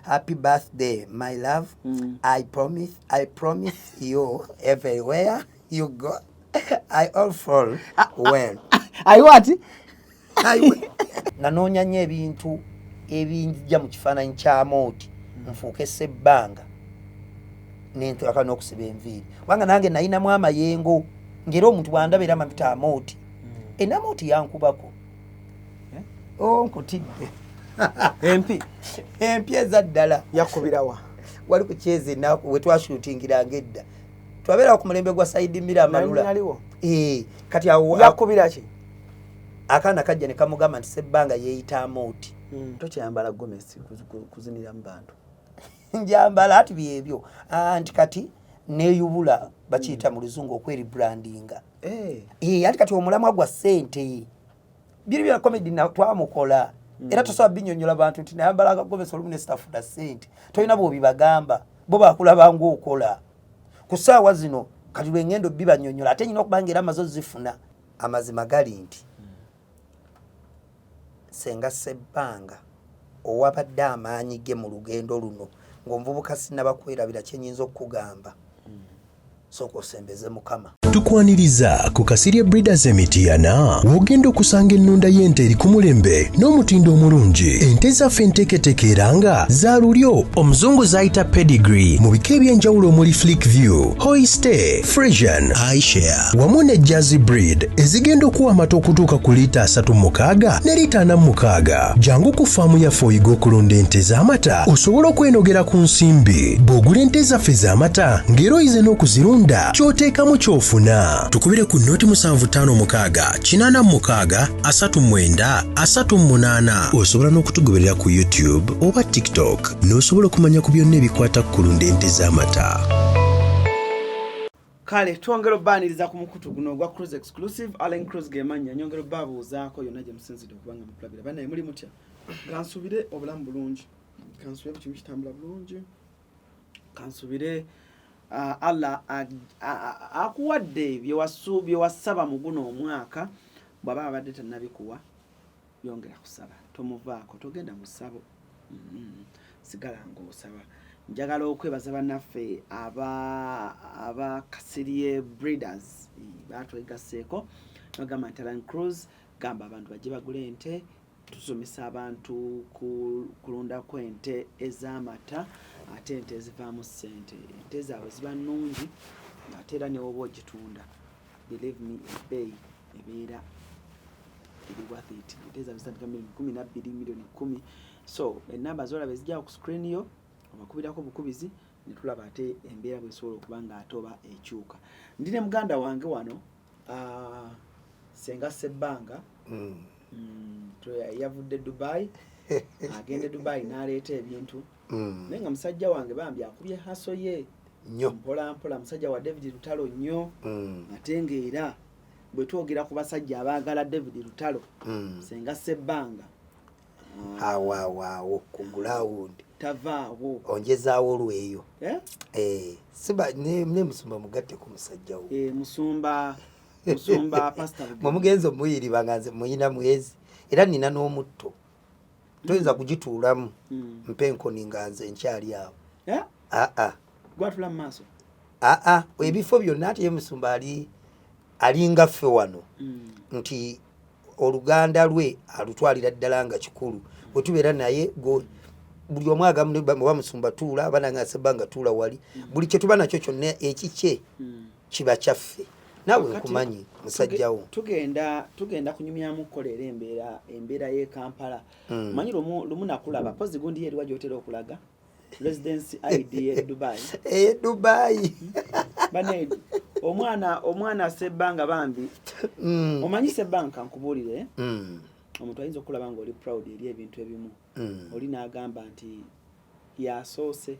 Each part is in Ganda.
happy birthday, my love. I promise you everywhere you go, I all fall well. I what? Nanoonya nnyo ebintu ebinjja mu kifaananyi kya Mooti nfuuke Ssebbanga n'entulaka n'okusiba enviiri kubanga nange nalinamu amayengo ng'era omuntu bw'andaba era amapita Mooti Mooti yankubako nkutidde empi eza ddala yakubirawa wali ku kyezi ennaku we twashuutingiranga edda twabeerawo ku mulembe gwa Saidi Mira Amalula kati awo yakubira ki akaana kajja ne kamugamba nti Ssebbanga yeeyita Mooti. Tokyambala gomesi kuzinira mu bantu. Njambala ati byebyo anti kati neeyubula bakiyita mu luzungu okweri brandinga. Ati kati omulamwa gwa ssente biri bya comedy na twamukola era tosobola binyonyola bantu nti nayambala akagomesi olumu ne sitafuna ssente tolina bw'obibagamba bo bakulaba ng'okola ku ssaawa zino kati lw'engendo bibanyonyola ate nyina okubanga era amazo zifuna amazima gali nti senga Ssebbanga owabadde amaanyi ge mu lugendo luno ng'omuvubuka sinnabakwerabira kye nnyinza okukugamba sooka osembeze Mukama. Tukwaniriza ku Kasirye Breeders Emityana wogenda okusanga ennunda y'ente eri ku mulembe n'omutindo omulungi. Ente zaffe enteeketeeke era nga za lulyo omuzungu zayita pedigree mu bika eby'enjawulo omuli Flickview, Holstein, Friesian, Ayrshire wamu ne Jersey breed ezigenda okuwa amata okutuuka ku liita 36 ne liita 46. Jangu ku faamu yaffe oyiga okulunda ente z'amata osobola okwenogera ku nsimbi. Bw'ogula ente zaffe z'amata ng'era oyize n'okuzirunda ky'oteekamu ky'ofuna. Tukubire ku noti 75863938. Osobola n'okutugoberera ku YouTube oba TikTok n'osobola okumanya ku byonna ebikwata ku kulunda ente z'amata. Kale twongera obbaniriza ku mukutu guno ogwa Cruise Exclusive. Allen Cruise gemanya nyongera obbabuuzaako yonna gye musinzidde okubanga mutulabira bannaye muli mutya kansubire obulamu bulungi kansubire ku kimu kitambula bulungi kansubire Allah akuwadde bye wasaba mu guno omwaka bw'aba abadde tannabikuwa yongera kusaba tomuvaako togenda mu ssabo sigala ng'osaba. Njagala okwebaza bannaffe aba Kasirye Breeders batwegasseeko bagamba nti Allen Cruise gamba abantu bajje bagule ente tusomesa abantu kulunda kw'ente ez'amata ate ente ezivaamu ssente ente zaabwe ziba nnungi ate era ne woba ogitunda believe me ebbeeyi ebeera eri worth it. Ente zaabwe zitandika $12 million 10. So ennamba zolaba ezijja ku screen yo obakubirako bukubizi ne tulaba ate embeera bw'esobola okuba nga ate oba ekyuka. Ndi ne muganda wange wano senga Ssebbanga yavudde Dubai agende Dubai n'aleeta ebintu naye nga musajja wange bambi akubye haso ye nnyo mpola mpola musajja wa David Lutalo nnyo ate ng'era bwe twogera ku basajja abaagala David Lutalo senga Ssebbanga awawaawo ku ground tavaawo onjezaawo olweyo siba ne musumba mugatte ku musajja wo musumba pastor mumugenzi omuyiriba nga nze muyina mwezi era nina n'omutto toyinza kugituulamu mpe enkoni nga nze nkyali awo gwatula mu maaso ebifo byonna ate ye musumba ali nga ffe wano nti oluganda lwe alutwalira ddala nga kikulu bwe tubeera naye buli omu agamu oba musumba tuula abananga Ssebbanga tuula wali buli kye tuba nakyo kyonna ekikye kiba kyaffe nawe nkumanyi musajjawo tugenda kunyumyamu kukolera embeera y'e Kampala manyi lumu nakulaba pozi gundi yeri wajotera okulaga residency ID e Dubai bane omwana Ssebbanga bambi omanyi Ssebbanga nkubuulire omuntu ayinza okulaba nga oli proud eri ebintu ebimu oli n'agamba nti yasoose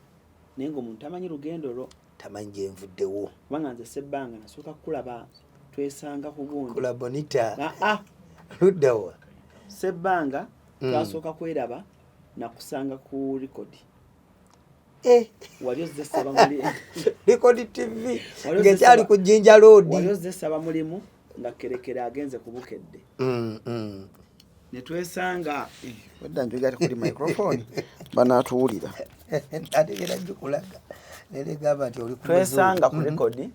naye ng'omuntu tamanyi lugendo lwo tamanyi gye nvuddewo kubanga nze Ssebbanga nasooka kulaba twesanga ku gundi kula bonita luddawa Ssebbanga twasooka kweraba nakusanga ku record wali ozze saba muli record TV ng'ekyali ku Jinja Road wali ozze saba mulimu nga kerekere agenze ku Bukedde ne twesanga wadda njogera kuli microphone banatuwulira ategera jukulaga nere gaba nti oli ku twesanga ku record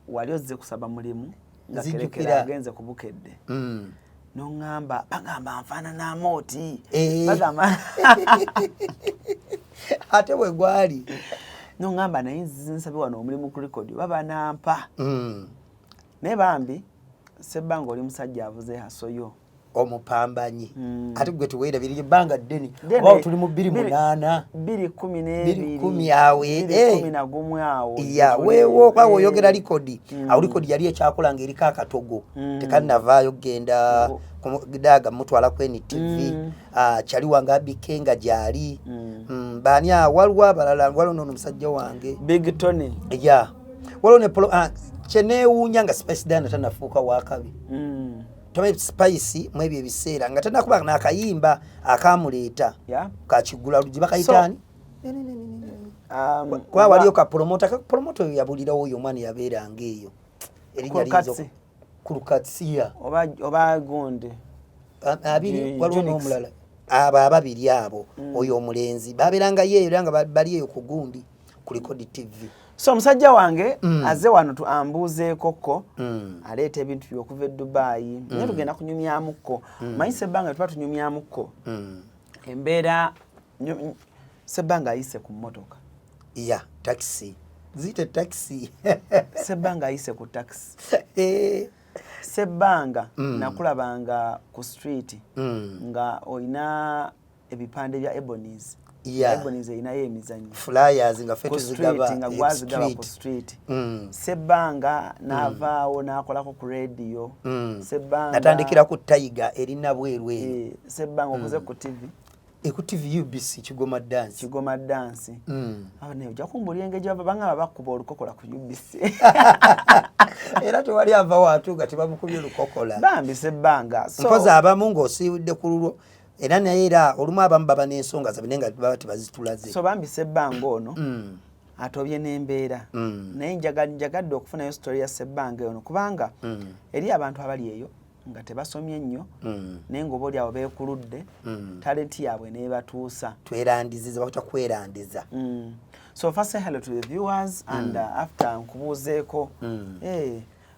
wali ozze kusaba mulimu nga kerekera agenze ku Bukedde nongamba bagamba nfaanana amooti bagamba ate bwe gwali nongamba naye nsabe wano omulimu ku record baba nampa naye bambi Ssebbanga oli musajja avuze hasoyo omupambanyi ate gwe tuweera biri banga ddeni oba tuli mu 28 210 awe 11 awo ya wewo kwa oyogera record awo record yali ekyakolanga erika akatogo tekanavaayo genda kudaga mutwala ku NTV chali wanga bikenga jali bani awalwa balala walono musajja wange Big Tony ya walone chenewunya nga Spice Dana tanafuuka wakabi Tome Spice mwebye biseera nga tanakuba nakayimba akamuleeta kachigula lujiba kayitani kwa waliyo ka promoter yabulira oyo mwani yabeera ngeyo erinya lizo kurukatsia oba gonde abiri waliwo n'omulala ababiri abo oyo omulenzi baberanga yeyo eranga bali eyo ku gundi ku Record TV. So musajja wange aze wano tuambuze koko aleeta ebintu byokuva Dubai ne tugenda kunyumyamuko manyi Ssebbanga tuba tunyumyamuko embeera Ssebbanga ayise ku mmotoka taxi zite taxi Ssebbanga ayise ku taxi Ssebbanga nakulabanga ku street nga oyina ebipande bya Ebonies Ebonies inayo emizanyo flyers nga fetu zigaba ku street Ssebbanga navaawo nakolako ku radio Ssebbanga natandikira ku Tiger erina bwerwe Ssebbanga okuze ku TV ku TV UBC Kigoma dance abane ojja kumbulya engeri banga bakuba olukokola ku UBC era tewali ava watu gati bamukubye olukokola bambi Ssebbanga mpoza abamu ng'osiibudde ku lulwo era naye era olumu abamu baba n'ensonga zabine nga baba tebazitulaze so bambi Ssebbanga ono atobye n'embeera naye njagadde okufunayo story ya Ssebbanga ono kubanga eri abantu abali eyo nga tebasomye nnyo naye ng'oba oli awo beekuludde talenti yaabwe neebatuusa twerandiziza bakuta kwerandiza so first say hello to the viewers and after nkubuuzeeko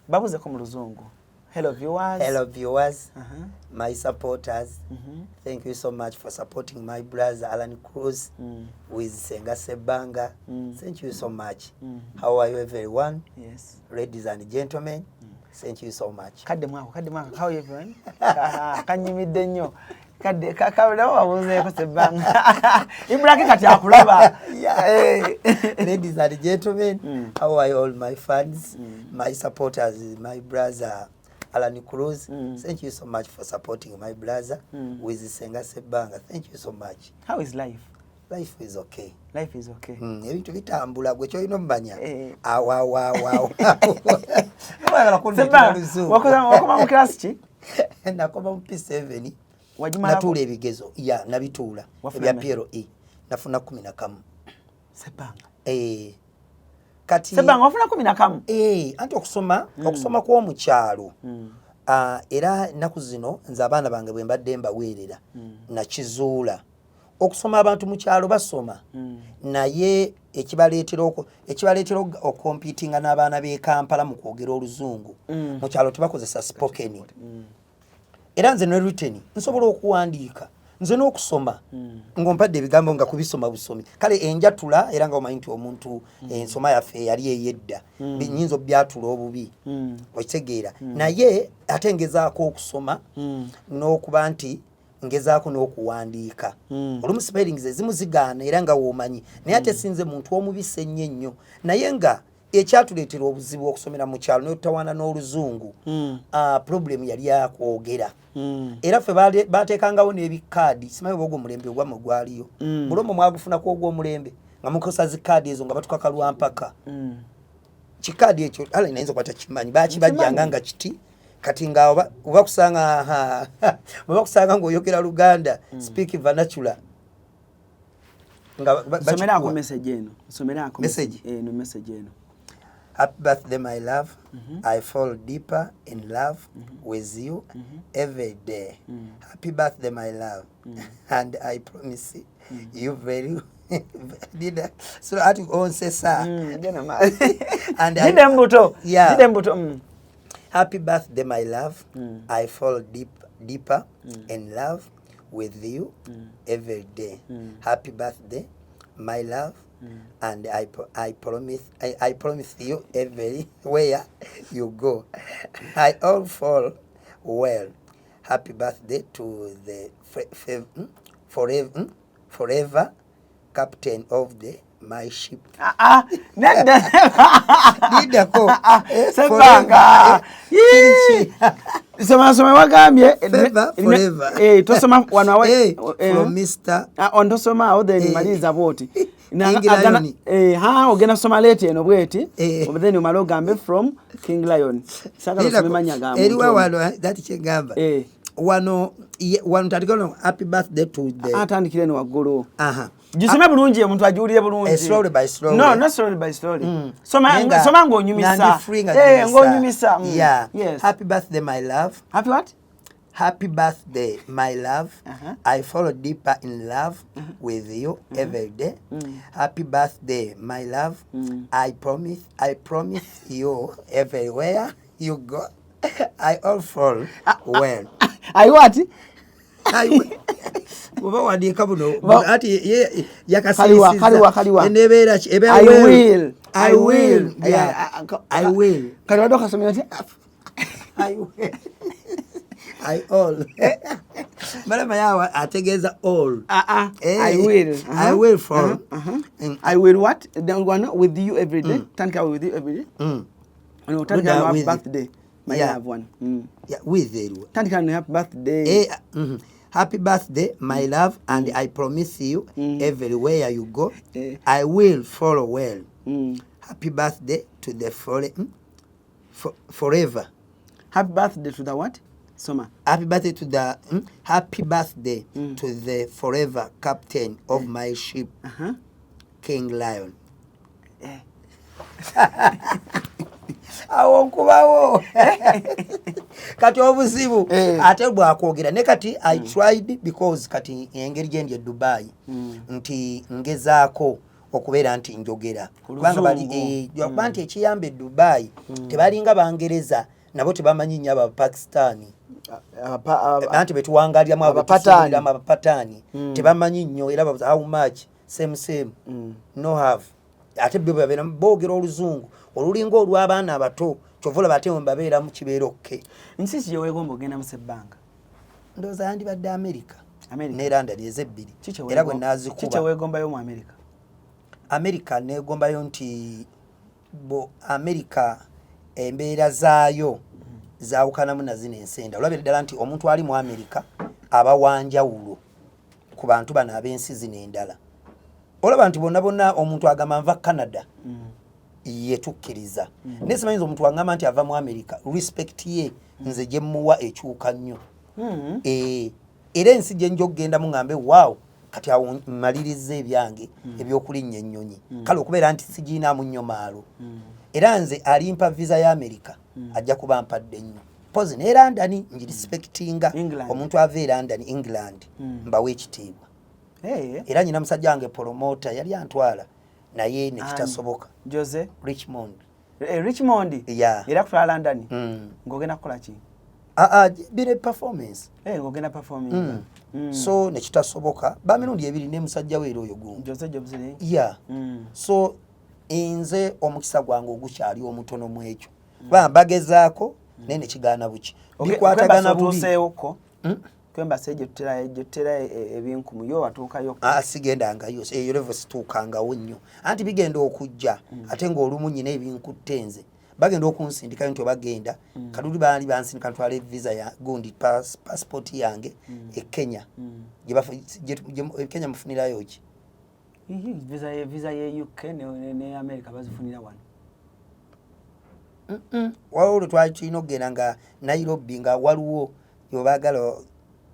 babuzeeko mu luzungu. Hello viewers, my supporters. Thank you so much for supporting my brother Alan Cruz with Senga Ssebbanga. Thank you so much. How are you everyone? Yes. Ladies and gentlemen, thank you so much. Kadde mwako, how are you everyone? Kanyimidde nnyo. Kadde kakabula wabuzeeko Ssebbanga. Ibraki kati akulaba. Ladies and gentlemen, how are you all my fans, my supporters, my brother Alan Cruz. Thank you so much for supporting my brother with Senga Ssebbanga. Thank you so much. How is life? Life is okay. Life is okay. Ebintu bitambula gwe kyo ino mbanya. Awa. Wakoma mu class ki? Nakoma mu P7. Wajimala natula ebigezo. Nabituula. Ebya PLE. Nafuna 11. Ssebbanga. Kati Ssebbanga wafuna 11. Anti okusoma kwa mu kyalo era naku zino nze abaana bange bwe mbadde mbaweerera na kizuula okusoma abantu mu kyalo basoma naye ekibaleetera okompitinga n'abaana b'e Kampala mu kwogera oluzungu mu kyalo tebakozesa spoken era nze ne written nsobola okuwandiika nze n'okusoma ng'ompadde ebigambo nga kubisoma busomi kale enjatula era nga omanyi nti omuntu ensoma yaffe yali eyedda binyinza byatula obubi okitegeera naye ate ngezaako okusoma n'okuba nti ngezaako n'okuwandiika olumu spellings ezimu zigaana era nga woomanyi naye ate sinze muntu omubise ennyo naye nga ekyatuleetera obuzibu okusomera mu kyalo n'otawaana n'oluzungu problem yali yakwogera era ffe baateekangawo n'ebikaadi simanyi oba ogw'omulembe ogwamwe gwaliyo bulomo mwagufunako ogw'omulembe nga mukozesa zikaadi ezo nga batuka lwampaka kikaadi ekyo ala inayinza okuba takimanyi baakibajjanga nga kiti kati nga oba kusanga ng'oyogera Luganda speak vernacular somerako message eno. Message eno. Happy birthday, my love. I fall deeper in love with you every day. Happy birthday, my love. And I promise you very did so at on say sir. And happy birthday, my love. I fall deeper in love with you every day. Happy birthday, my love. And I promise you everywhere you go, I all fall well. Happy birthday to the forever captain of my ship. Soma wagambye forever tosoma wana from Mr. ondosoma aho then maliza boti ogena soma lete eno bweti then umalo gambe from King Lion saka tumemanya gamba eriwa wano that chegamba wano tatikono happy birthday to the atandikire no wagolo jisome bulungi omuntu ajulire bulungi slowly by slowly no not slowly by slowly soma ngonyumisa ngonyumisa yes happy birthday, my love. Happy what? Happy birthday, my love. I fall deeper in love with you every day. Happy birthday, my love. I promise you everywhere you go, I all fall well. I what? Kuba wadika buno ati yakasisiza I will kali wadoka somera ati I all malama yawa ategeza all I will fall I will what then one with you every day thank with you every day no thank you birthday my love one yeah with you thank you happy birthday happy birthday, my love, and I promise you everywhere you go, I will follow well. Happy birthday to the forever. Happy birthday to the what? Soma. Happy birthday to the happy birthday to the forever captain of my ship, King Lion. Awonkubawo kati obuzibu ate bwakwogera ne kati I tried because kati engeri gye Dubai nti ngezaako okubeera nti njogera kubanga bali banti ekiyambe Dubai tebalinga Bangereza nabo tebamanyi nnyo aba Pakistani banti betuwangaliramu abapatani tebamanyi nnyo era babuza how much same no have ate bwe boogera oluzungu olulingo olw'abaana abato kyovula batewo mbabeera mu kibeero ke nsisi je wegomba ogenda mu sebbanga ndoza yandi badde America ne London ezebbiri era bwe nazikuba chiche wegomba yo mu America negombayo nti bo America embeera zaayo zaawukanamu na zino ensenda olabira ddala nti omuntu ali mu America aba wanjawulo ku bantu bano ab'ensi zino endala olaba nti bonna omuntu agamba nva Canada yetukkiriza nesimanyiza omuntu wangamba nti ava mu America respect ye nze gye muwa ekyuka nnyo era ensi gye nja okugenda muŋŋambe waawo kati awo mmaliriza ebyange ebyokulinnya ennyonyi kale okubeera nti sigiinaamu nnyo maalo era nze alimpa visa ya America ajja kuba mpadde nnyo pozi ne London njirespectinga omuntu ava e London England mbawe ekitiibwa era nyina musajja wange promoter yali antwala naye nekitasoboka Jose Richmond era kutwala London ngogenda kukola ki bire performance ngogenda performing so nekitasoboka bamirundi ebiri ne musajja weero oyo gumu Jose Jobs so inze omukisa gwange ogukyali omutono mu ekyo bagezaako naye nekigaana buki bikwatagana bubi kwemba seje tutera ebinkumu yo watuukayo sigendangayo eyo level situukangawo nnyo anti bigenda okujja ate ng'olumu nnyina ebinkutenze bagenda okunsindikayo nti bagenda kaduli baali bansindika ntwala visa ya gundi passport yange e Kenya Kenya mufunirayo ki visa ye UK ne America bazifunira wano waliwo twalina okugenda nga Nairobi nga waliwo yobagala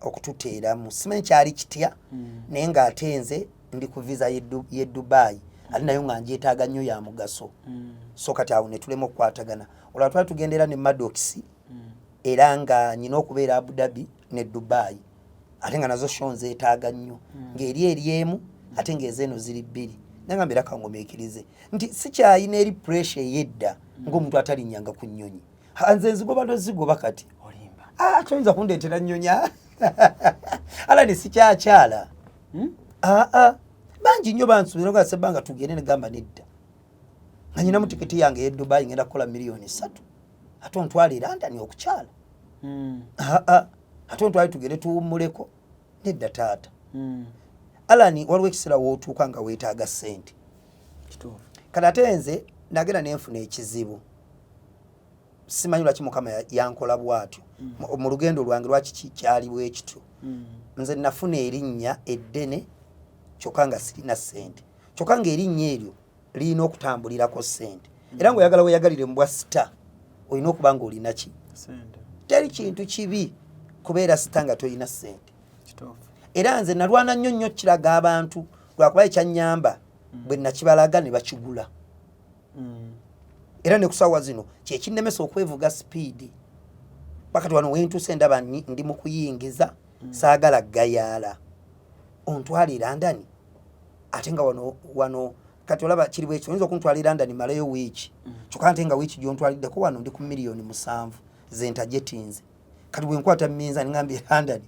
okututeeramu simanyi kyali kitya naye ng'ate nze ndi ku visa ye Dubai ali nayo nga njeetaaga nnyo ya mugaso so kati awo ne tulema okukwatagana olwa twali tugendera ne Maddox era nga nyina okubeera Abu Dhabi ne Dubai ate nga nazo show nzeetaaga nnyo ng'eri emu ate ng'ezeeno ziri bbiri nanga mbera kangomeekirize nti sikyayina eri pressure ey'edda ng'omuntu atalinnyanga ku nnyonyi nze nzigoba tozigoba kati olimba toyinza kundeetera nnyonya ala ne sikyakyala bangi nnyo bansubira nga sebbanga tugende ne gamba nedda nga nyina mu tiketi yange ey'e Dubai ngenda kukola miliyoni 3 ate ontwale London okukyala ate ontwale tugende tuwummuleko nedda taata Alani waliwo ekiseera wootuuka nga weetaaga ssente kati ate nze nagenda nenfuna ekizibu simanyi lwaki Mukama yankola bw'atyo mu lugendo lwange lwaki kyali bwe kityo nze nafuna erinnya eddene kyokka nga sirina ssente kyokka nga erinnya eryo lirina okutambulirako ssente era ng'oyagala weeyagalire mu bwa sita olina okuba nga olina ki teri kintu kibi kubeera sita nga tolina ssente era nze nalwana nnyo kiraga abantu lwakuba ekyannyamba bwe nakibalaga ne bakigula era ne kusawa zino kyekinnemesa okwevuga sipiidi bakati wano wentuuse ndaba ndi mu kuyingiza saagala gayaala ontwalira London ate nga wano kati olaba kiri bwekyo oyinza okuntwalira London malayo wiiki kyokka ate nga wiiki gyontwaliddeko wano ndi ku miliyoni 7 zentajetinze kati bwenkwata minza ngambye London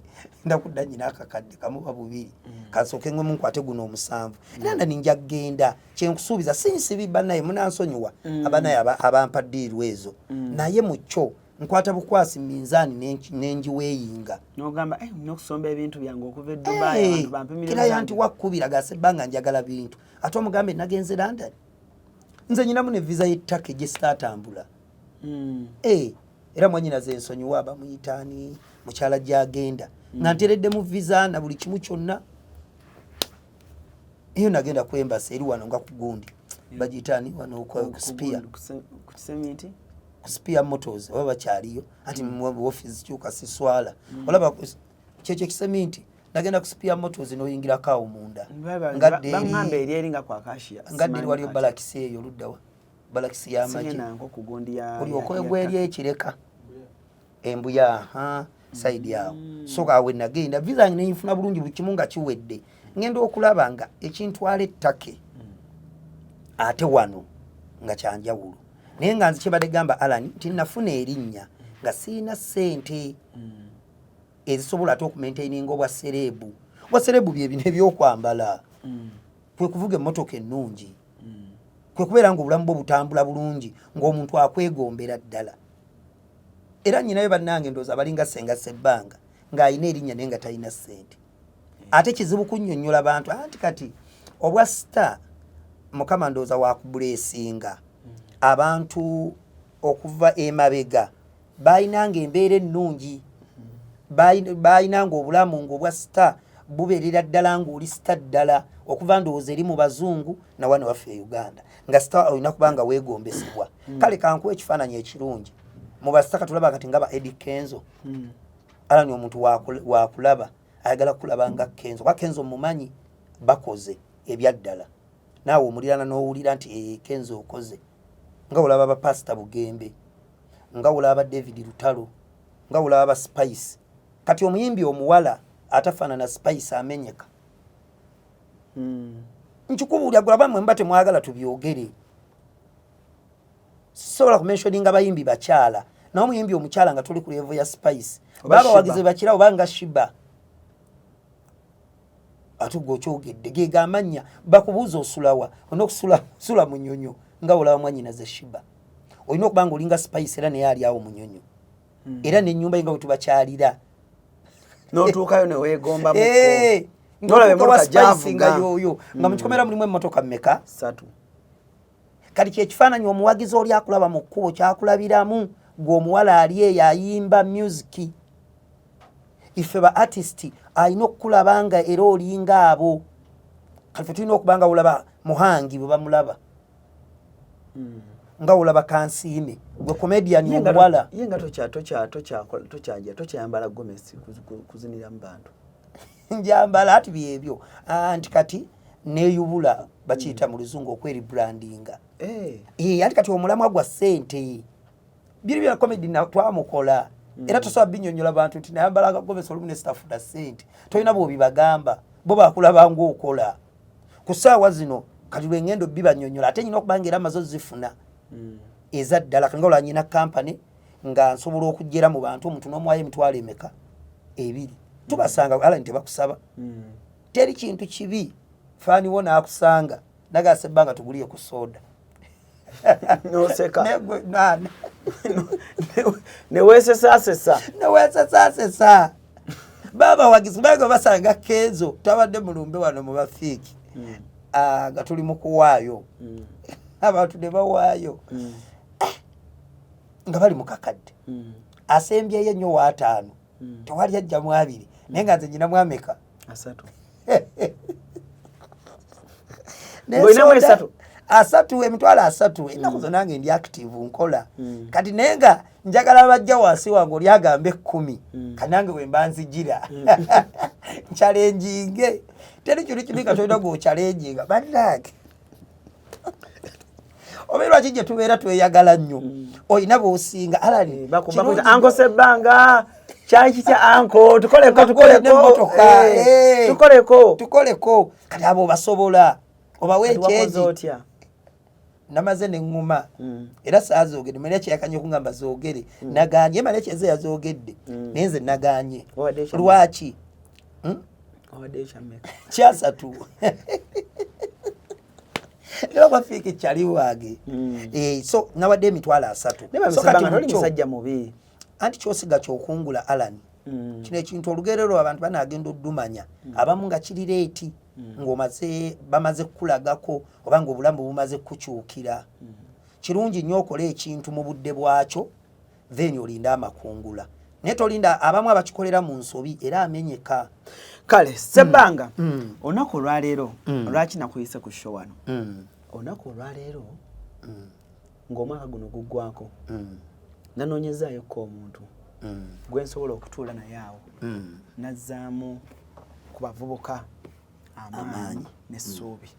ndakudda nyina akakadde kamuba bubiri kasooke ngwe munkwate guno 7 London njja genda kyenkusuubiza sinsibi bannaye munansonyiwa abanaye abampa ddiiru ezo naye mucyo nkwata bukwasi minzaani nenjiweeyinga n'ogamba nokusomba ebintu byange okuva e Dubai abantu bampimira kira yanti wakubira gasebbanga njagala bintu ate omugambe nagenze London nze nyinamu ne visa y'ettaka gyesitatambula era mwanyina ze nsonyiwa bamuyitaani mukyala gyagenda nga nteredde mu visa na buli kimu kyonna iyo nagenda kwembasa eri wano nga kugundi bagiyitaani wano kuspia kuspia motors oba bakyaliyo anti mu office kyuka siswala olaba kyekyo kiseminti nagenda kuspia motors n'oyingirako awo munda bamwambe eri nga kwa Kashia ngadde waliyo balakisi eyo luddawa balakisi y'amagye oli okwegwa eri ekireka embuya side yawo so awe nagenda visa yange neyinfuna bulungi buli kimu nga kiwedde ngenda okulaba nga ekintwala ettake ate wano nga kyanjawulo naye nga nze kyebadde gamba Alan nti nafuna erinnya nga siina ssente ezisobola ate okumaintaininga obwa serebu bye bino ebyokwambala kwe kuvuga emmotoka ennungi kwe kubeera ng'obulamu bwo butambula bulungi ng'omuntu akwegombera ddala era nyinayo bannange ndowooza abalinga Ssenga Ssebbanga ng'ayina erinnya naye nga talina ssente ate kizibu kunnyonnyola bantu anti kati obwa sita Mukama ndowooza wakubuleesinga abantu okuva emabega bayinanga embeera ennungi bayinanga obulamu ng'obwa sita bubeerera ddala ng'oli sita ddala okuva ndowooza eri mu bazungu na wano waffe e Uganda nga sita olina kubanga weegombesebwa kale kankuwa ekifaananyi ekirungi mu basitaka tulaba kati nga ba Eddie Kenzo Alani omuntu wakulaba ayagala kulaba nga Kenzo kwa Kenzo mumanyi bakoze ebyaddala naawe omulirana n'owulira nti Kenzo okoze nga olaba ba Pastor Bugembe nga olaba David Lutalo nga olaba ba Spice kati omuyimbi omuwala atafaanana Spice amenyeka nkikubuulya gwe abamwe mbate mwagala tubyogere sobola kumentioninga bayimbi bakyala naye omuyimbi omukyala nga tuli ku level ya Spice baba wagize bakirawo banga Shiba atugo okyogedde ge amannya bakubuuza osulawa onokusula mu nnyonyo nga olaba mwanyina ze Shiba olina okubanga olinga Spice era naye ali awo mu nnyonyo era n'ennyumba nga bwe tubakyalira n'otuukayo ne weegomba nolabe emotoka gyavuga yoyo nga mu kikomera mulimu emmotoka mmeka 3 kati kyekifaananyi omuwagizi oli akulaba mu kkubo kyakulabiramu gw'omuwala ali eyo ayimba music ife ba artist alina okukulaba nga era olinga abo kati tulina okubanga olaba Muhangi bwe bamulaba nga olaba Kansiime gwe comedian omuwala yenga tokyayambala gomesi kuzinira mu bantu njambala ati byebyo anti kati neyubula bakiyita mu luzungu okweri brandinga ate kati omulamwa gwa ssente biri bya comedy twamukola era tosobola binyonyola bantu nti nayambala akagomesa olumu ne sitafuna ssente tolina bw'obibagamba bo bakulaba ng'okola ku ssaawa zino kati lwengendo bibanyonyola ate nyina okubanga era amaze ozifuna eza ddala nga olwanyina kampani nga nsobola okujjera mu bantu omuntu n'omuwayo emitwalo emeka 2 tubasanga ala tebakusaba teri kintu kibi faniwo naakusanga nagase ebbanga tuguliye ku soda noseka newesesasesa baba wagizi bago basanga kezo tabadde mulumbe wano mu bafiiki nga tuli mu kuwaayo abantu ne bawaayo nga bali mu kakadde asembyeyo nnyo wa 5 tewali ajja mu 2 naye nga nze nyina mwameka 3 3 emitwalo 3 ennaku zo nange ndi active nkola kati naye nga njagala bajja wansi wange oli agambe 10 kanange we mba nzigira nchalenjinge teri kintu kibi katolina gw'okyalenjinga bannange obeerwa kijje tubeera tweyagala nnyo olina b'osinga alani anko Sebbanga kyali kitya anko tukoleko kati abo obasobola obawe ekyeji namaze neŋŋuma era saazoogedde maleki yakanye okungamba zoogere naganye maleki eze yazoogedde naye nze naganye lwaki kyasatu era bafiiki kyali wange so nawadde emitwalo 3 anti kyosiga kyokungula alani kino ekintu olugerero abantu banagenda oddumanya abamu nga kiri leeti ng'omaze bamaze kukulagako oba ng'obulamu bumaze kukyukira kirungi nnyo okola ekintu mu budde bwakyo then olinda amakungula naye tolinda abamu abakikolera mu nsobi era amenyeka kale Sebbanga olunaku olwaleero lwaki nakuyise ku show wano olunaku olwaleero ng'omwaka guno guggwako nanoonyezaayoku omuntu gwe nsobola okutuula naye awo nazzaamu ku bavubuka amaanyi n'essuubi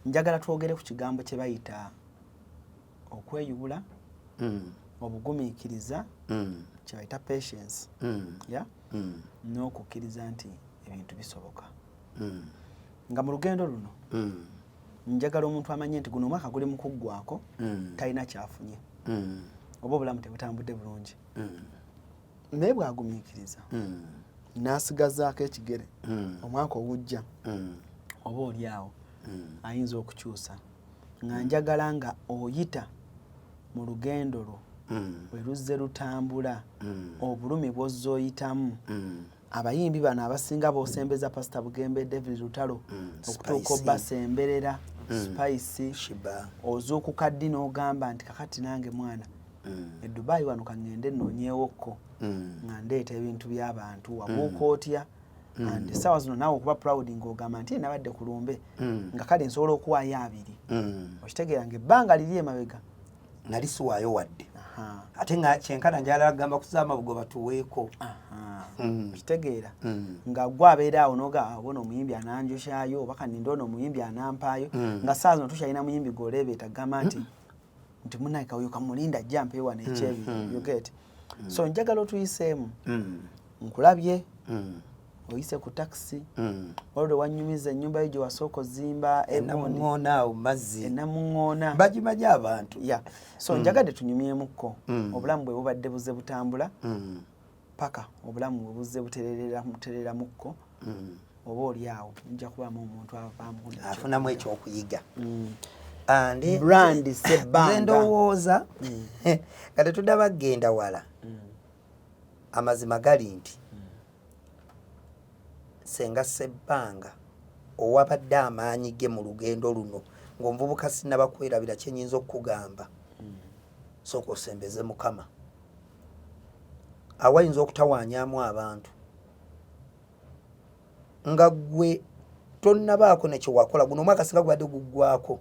njagala twogere ku kigambo kye bayita okweyubula obugumiikiriza kye bayita patience n'okukkiriza nti ebintu bisoboka nga mu lugendo luno njagala omuntu amanye nti guno omwaka guli mu kuggwako talina kyafunye oba obulamu tebutambudde bulungi naye bwagumiikiriza n'asigazaako ekigere omwaka ogujja oba oli awo ayinza okukyusa nga njagala nga oyita mu lugendo lwo bwe luzze lutambula obulumi bw'ozza oyitamu abayimbi bano abasinga b'osembeza Pastor Bugembe David Lutalo okutuuka obbasemberera Spice ozuukuka ddi n'ogamba nti kakati nange mwana e Dubai wano kangende nnoonyeewokko nga ndeeta ebintu by'abantu wabuuka otya andi essaawa zino naawe okuba proud ng'ogamba nti nabadde ku lumbe nga kale nsobola okuwaayo 2 okitegeera ng'ebbanga liri emabega nali siwaayo wadde ate nga kyenkana njala agamba kuzaama bugoba tuweeko okitegeera nga gwe abeera awo noga bona omuyimbi ananjoshayo oba kaninde ono omuyimbi anampaayo nga saa zino tukyalina muyimbi gw'oleebeeta agamba nti munaye kaweyo kamulinda ajja mpeewa n'ekyebi you get so njagala otuyiseemu nkulabye oyise ku taxi olwo wanyumiza ennyumba yo gye wasooka ozimba enamuŋŋoona awo mazzi enamuŋŋoona bagimanyi abantu so njagadde tunyumyemukko obulamu bwe bubadde buze butambula paka obulamu bwe buzze butereeramukko oba oli awo nja kubamu omuntu afunamu ekyokuyiga brand Sebbanga ndowooza nga tetudda bagenda wala amazima gali nti senga Sebbanga owabadde amaanyi ge mu lugendo luno ng'omuvubuka sinnabakwerabira kyenyinza okukugamba sooka osembeze Mukama awayinza okutawaanyamu abantu nga gwe tonnabaako nekyewakola guno omwaka singa gubadde guggwako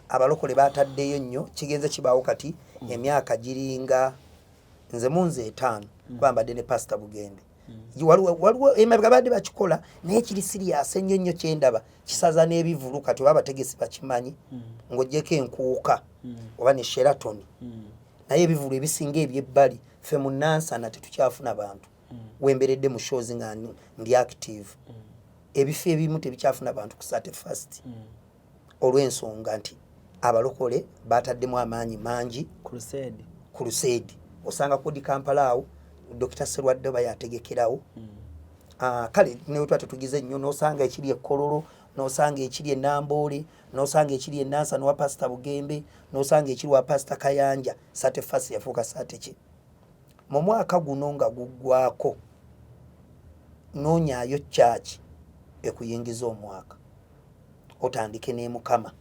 abalokole bataddeyo nnyo kigenze kibaawo kati emyaka giringa nze munze 5 kuba mbadde ne Pastor Bugembe waliwo emabega badde bakikola naye kiri serious ennyo kyendaba kisaza n'ebivulu kati oba abategesi bakimanyi ng'oggyeko enkuuka oba ne Sheraton naye ebivulu ebisinga ebyebbali ffe mu Nansana tetukyafuna bantu wemberedde mu shows nga ndi active ebifo ebimu tebikyafuna bantu ku 31st olw'ensonga nti abalokole bataddemu amaanyi mangi crusade osanga kodi Kampala awo Dr. Serwadde bayategekerawo kale ne twate tugize nnyo nosanga ekiri ekkololo nosanga ekiri enambole nosanga ekiri enansa no Pastor Bugembe nosanga ekiri wa Pastor Kayanja sate fasi yafuka sate ki mu mwaka guno nga guggwako nonyayo church ekuyingiza omwaka otandike ne Mukama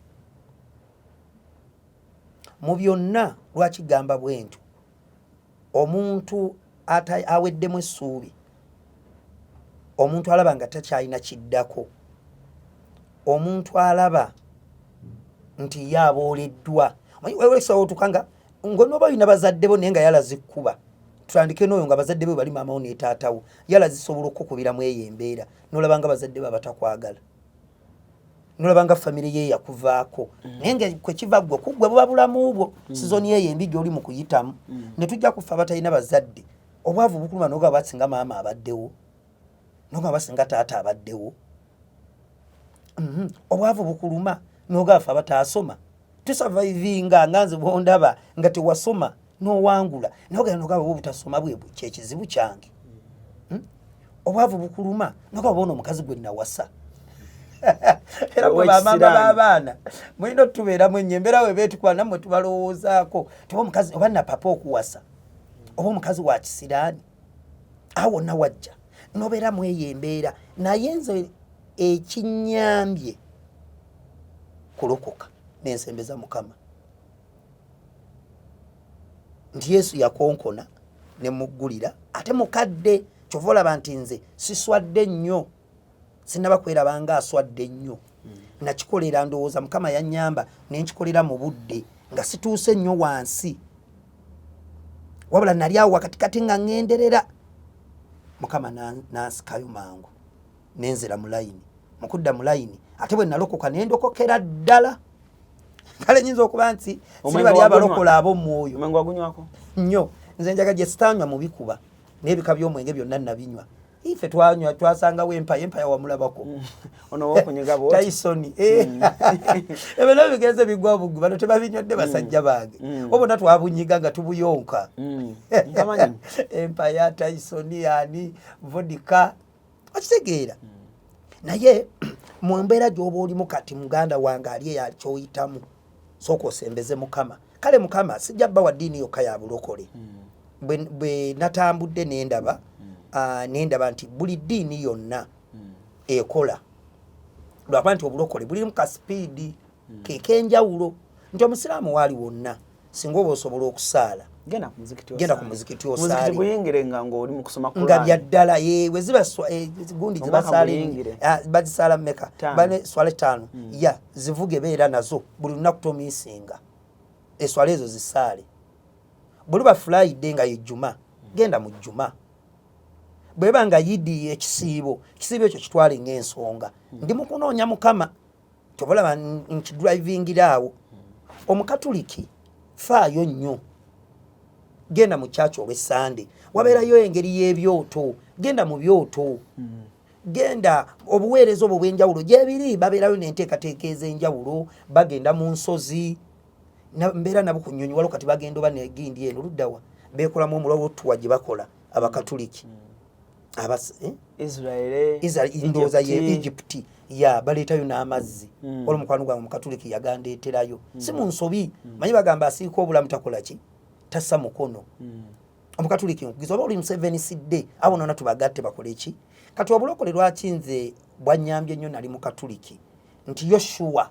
mu byonna lwakigamba bwentu omuntu aweddemu essuubi omuntu alaba nga takyalina kiddako omuntu alaba nti yabooleddwa wewesawo tukanga ngonoba olina bazadde bo naye nga yalazikkuba tutandike n'oyo nga bazadde be bali maama wo ne taatawo yalazisobola okukubiramu eyo embeera n'olaba nga bazadde be abatakwagala n'olaba nga famire ye yakuvaako naye nga kwe kiva ggwe kuggwe buba bulamu bwo sizoni eyo embi gy'oli mu kuyitamu ne tujja kufa abatalina bazadde obwavu bukuluma n'ogaba basinga maama abaddewo n'ogaba basinga taata abaddewo obwavu bukuluma n'ogaba abataasoma tusurvivinga nganze bwondaba nga tewasoma n'owangula n'ogaba n'ogaba obutasoma bwe kyekizibu kyange obwavu bukuluma n'ogaba bona omukazi gwe nawasa era bwe bamama b'abaana mulina otubeeramu ennyo embeera we beetukuba nammwe tubalowoozaako tuba omukazi oba na papa okuwasa oba omukazi wa kisiraani awo wonna wajja n'obeeramu eyo embeera naye nze ekinnyambye kulokoka n'ensembeza Mukama nti Yesu yakonkona ne muggulira ate mukadde kyova olaba nti nze siswadde nnyo sinaba kwerabanga aswadde nnyo nakikolera ndowooza Mukama yannyamba nenkikolera mu budde nga situuse nnyo wansi wabula nali awo wakatikati nga ŋŋenderera Mukama nansikayo mangu nenzera mu layini mukudda mu layini ate bwe nalokoka nendokokera ddala kale nyinza okuba nti si bali abalokola ab'omwoyo omengo agunywako nnyo nze njaga gye sitanywa mu bikuba n'ebika by'omwenge byonna nabinywa ife twanywa twasangawo empaya wamulabako ono wokunyiga bwoti Tyson ebyo bigenze bigwa bugu bano tebabinywedde basajja bange obona twabunyiga nga tubuyonka ntamanyi empaya Tyson yani vodka okitegeera naye mu mbeera gy'oba olimu kati muganda wange ali yakyoyitamu sooka osembeze Mukama kale Mukama sijja bba wa ddiini yokka ya bulokole bwe natambudde nendaba nendaba nti buli ddiini yonna ekola lwaba nti obulokole bulimu ka sipiidi kekenjawulo nti omusiraamu waali wonna singa oba osobola okusaala genda ku muzikiti osaale buyingire nga ng'oli mu kusoma nga byaddala we ziba gundi zibasaala bazisaala mmeka swala 5 ya zivuge beera nazo buli lunaku tomiisinga eswala ezo zisaale buluba Friday nga yejjuma genda mu jjuma bweba nga yidi ekisiibo ekyo kitwale ng'ensonga ndi mu kunoonya Mukama tobalaba nkidrivingiraawo omukatuliki faayo nnyo genda mu church olw'Essande wabeerayo engeri y'ebyoto genda mu byoto genda obuweereza obwo bw'enjawulo gyebiri babeerayo n'enteekateeka ez'enjawulo bagenda mu nsozi mbeera nabo ku nnyonyi waliwo kati bagenda oba negindi eno luddawa beekolamu omulabo tuwa gye bakola abakatuliki Israel ndowooza ye Egypt ya baleetayo n'amazzi olwo mukwano gwange omukatuliki yagandeeterayo si mu nsobi manyi bagamba asiika obulamu takola ki tassa mukono omukatuliki nkugiza oba oli Museveni sidde abo nona tubagatte bakole ki kati obulokole lwaki nze bwannyambye nnyo nali mukatuliki nti Yoshua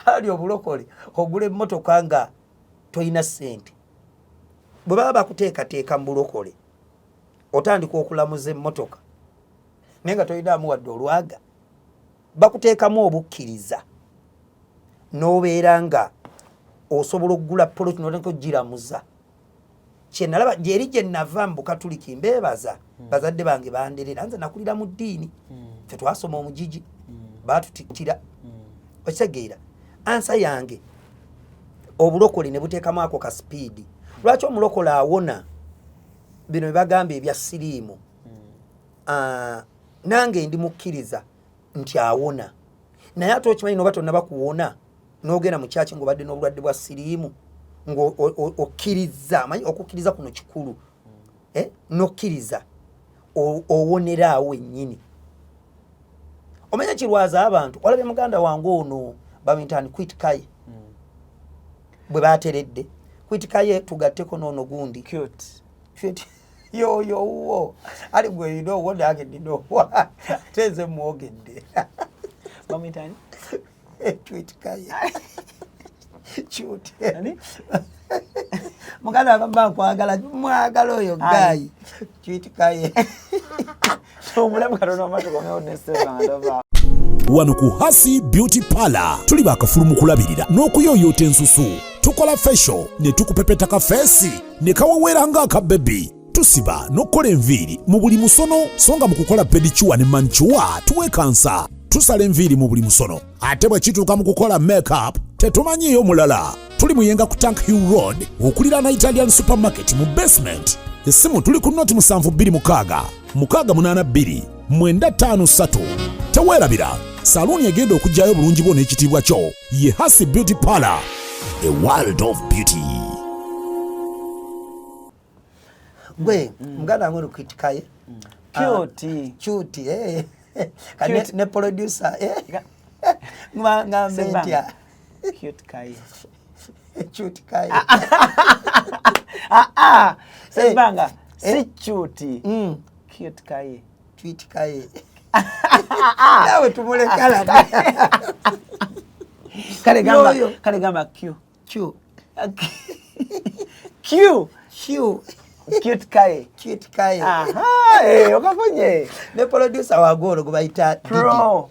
ali obulokole ogula emmotoka nga toyina ssente bwe baba bakuteekateeka mu bulokole otandika okulamuza emmotoka naye nga toyinaamu wadde olwaga bakuteekamu obukkiriza n'obeera nga osobola okugula poloti notandika ogiramuza kyenalaba gyeri gye nava mu bukatuliki mbeebaza bazadde bange banderera nze nakulira mu ddiini ffe twasoma omugigi baatutikkira okitegeera ansa yange obulokole ne buteekamu ako ka sipiidi lwaki omulokole awona bino bebagamba ebya siriimu nange ndi mukkiriza nti awona naye ate okimanyi noba tonna bakuwona n'ogenda mu kyaki ng'obadde n'obulwadde bwa siriimu ng'okkiriza manyi okukkiriza kuno kikulu n'okkiriza owonera awo ennyini omanya kirwaza abantu olabye muganda wange ono bamintani kwitikaye bwe bateredde kwitikaye tugatteko n'ono gundi cute yo ali gwe ino nange ndinowa teze mwogedde bamintani kwitikaye cute muganda agamba nkwagala mwagala oyo gayi kwitikaye omulamu katono amatokomeo nesebandava wano ku Hasi Beauty Parlor tuli bakafulumu kulabirira n'okuyoyota ensusu tukola facial ne tukupepeta ka face ne kawawera nga akabebi tusiba n'okukola enviiri mu buli musono songa mu kukola pedicure ne manicure tuwekansa tusala enviiri mu buli musono ate bwe kituuka mu kukola makeup tetumanyiyo mulala tuli muyenga ku Tank Hill Road okulira na Italian Supermarket mu basement essimu tuli ku noti 72 682 953 teweerabira saluuni egenda okujjayo bulungi bwo n'ekitiibwa kyo ye Hasi Beauty Parlor, a world of beauty. gwe muganda wange kwitikaye cute ne producer ngambe ntya cute kai sebanga si cute cute kai nawe tumulekala kale gamba q cute kai okafunye ne producer wagoro gubayita pro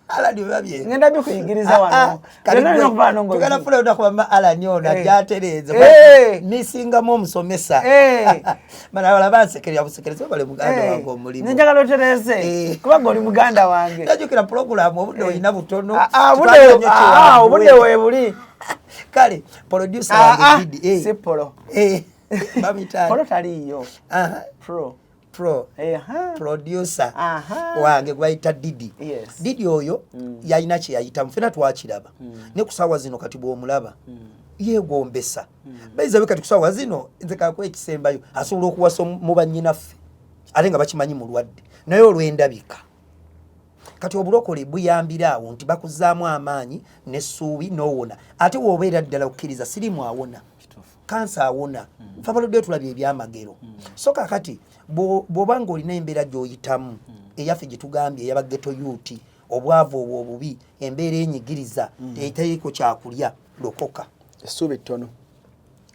Alani babye ngenda bikuyigiriza wano kana kubano ngo tukana fula udakwamba alani ona jatereze nisinga mu musomesa mana wala bansekerya busekereza bale muganda wange omulimo njagala lotereze kuba oli muganda wange najukira program obudo ina butono obude webuli kale producer wange didi si polo babita polo taliyo pro producer wange gwaita Didi. Didi oyo yalina kye yayita mfena twakiraba ne kusawa zino kati bw'omulaba yegombesa baiza be kati kusawa zino nze kakwe ekisembayo asobola okuwasa mu bannyinaffe ate nga bakimanyi mulwadde naye olw'endabika kati obulokole buyambira awo nti bakuzaamu amaanyi n'essuubi n'owona ate w'obeera ddala okkiriza sirimu awona kansa awona fa baludde tulabye ebyamagero so kakati bw'obanga olina embeera gy'oyitamu eyaffe gye tugambye ey'abageto yuuti obwavu obwo obubi embeera enyigiriza eteeko kyakulya lokoka essuubi ttono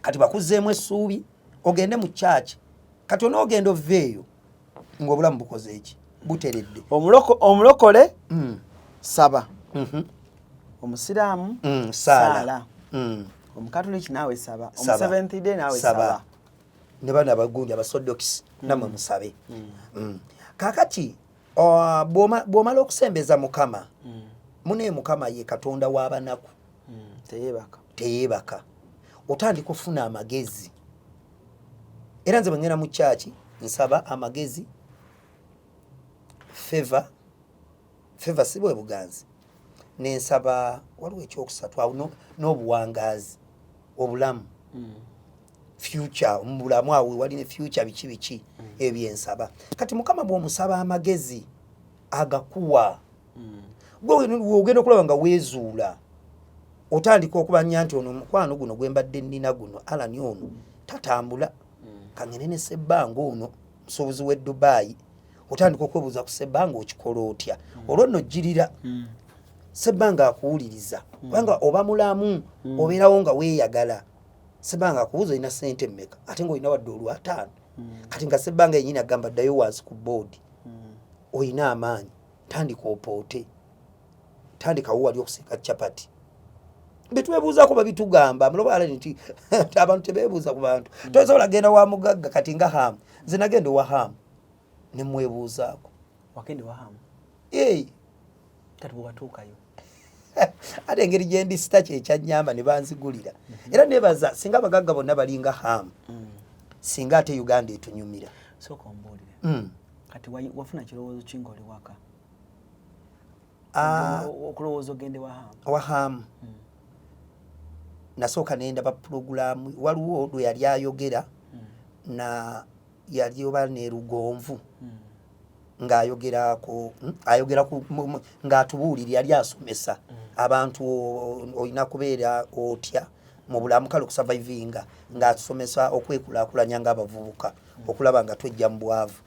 kati bakuzzeemu essuubi ogende mu kyaki kati onoogenda ovveeyo ng'obulamu bukoze eki buteredde omulokole saba omusiraamu saala omukatoliki naawe saba omu-seventh day naawe saba ne bana bagundi abasodokisi namwe musabe kakati bw'omala okusembeza mukama mune mukama ye katonda w'abanaku teyeebaka otandika okufuna amagezi era nze bwengenda mu kyaki nsaba amagezi feva si bwe buganzi nensaba waliwo ekyokusatu awo n'obuwangaazi obulamu future mbulamu awe waline future biki ebyensaba kati mukama bw'omusaba amagezi agakuwa gwe ogenda okulaba nga weezuula otandika okubanya nti ono mukwano guno gwembadde nnina guno alani ono tatambula kangene ne sebbanga ono musuubuzi w'e Dubai otandika okwebuuza ku sebbanga okikola otya olwo nno ojjirira sebbanga akuwuliriza kubanga oba mulamu obeerawo nga weeyagala sebbanga akubuuza olina ssente mmeka ate ng'olina wadde olw'ataano kati nga sebbanga yennyini agamba ddayo wansi ku boodi olina amaanyi tandika opoote tandikawo wali okuseka capati Betwebuuzako babitugamba muloba ala nti abantu tebebuuza ku bantu tosobola genda wa mugagga kati nga Hamu nze nagenda wa Hamu ne mwebuuzaako wakende wa Hamu kati bwatuukayo ate engeri gye ndi sita kyekyanyamba ne banzigulira era nebaza singa abagagga bonna balinga Hamu singa ate Uganda etunyumira sooka ombuulire kati wafuna kirowoozo ki ng'oli waka okulowooza ogende wa Hamu nasooka nendaba pulogulaamu waliwo lwe yali ayogera na yali oba ne Lugonvu ayogera ng'atubuulira yali asomesa abantu olina kubeera otya mu bulamu kale okusurvivinga ng'atusomesa okwekulaakulanya ng'abavubuka okulaba nga twejja mu bwavu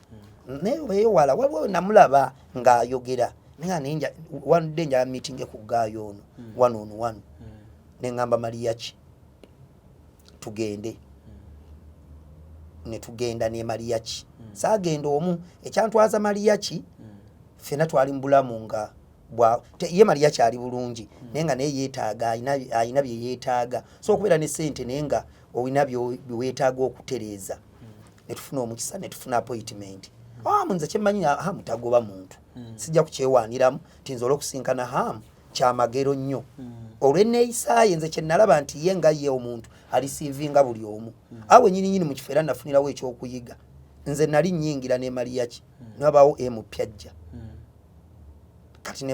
naye wala waliwo namulaba ng'ayogera nenga wanudde njala meeting ku gaayo ono one on one nengamba Mariachi tugende ne tugenda ne Mariachi saagenda omu ekyantwaza Mariachi fena twali mbulamu nga ye Mariachi ali bulungi nenga naye yeetaaga ayina bye yeetaaga so okubeera ne sente nenga olina byeweetaaga okutereeza ne tufuna omukisa ne tufuna appointment nze kyemmanyi Hamu tagoba muntu sijja kukyewaaniramu tinzola okusinkana Hamu kyamagero nnyo olw'enneeyisaaye nze kyennalaba nti ye nga ye omuntu alisiivinga buli omu awe nyininyini mu kifo era nafunirawo ekyokuyiga nze nali nnyingira ne Mariachi nabaawo MP ajja kati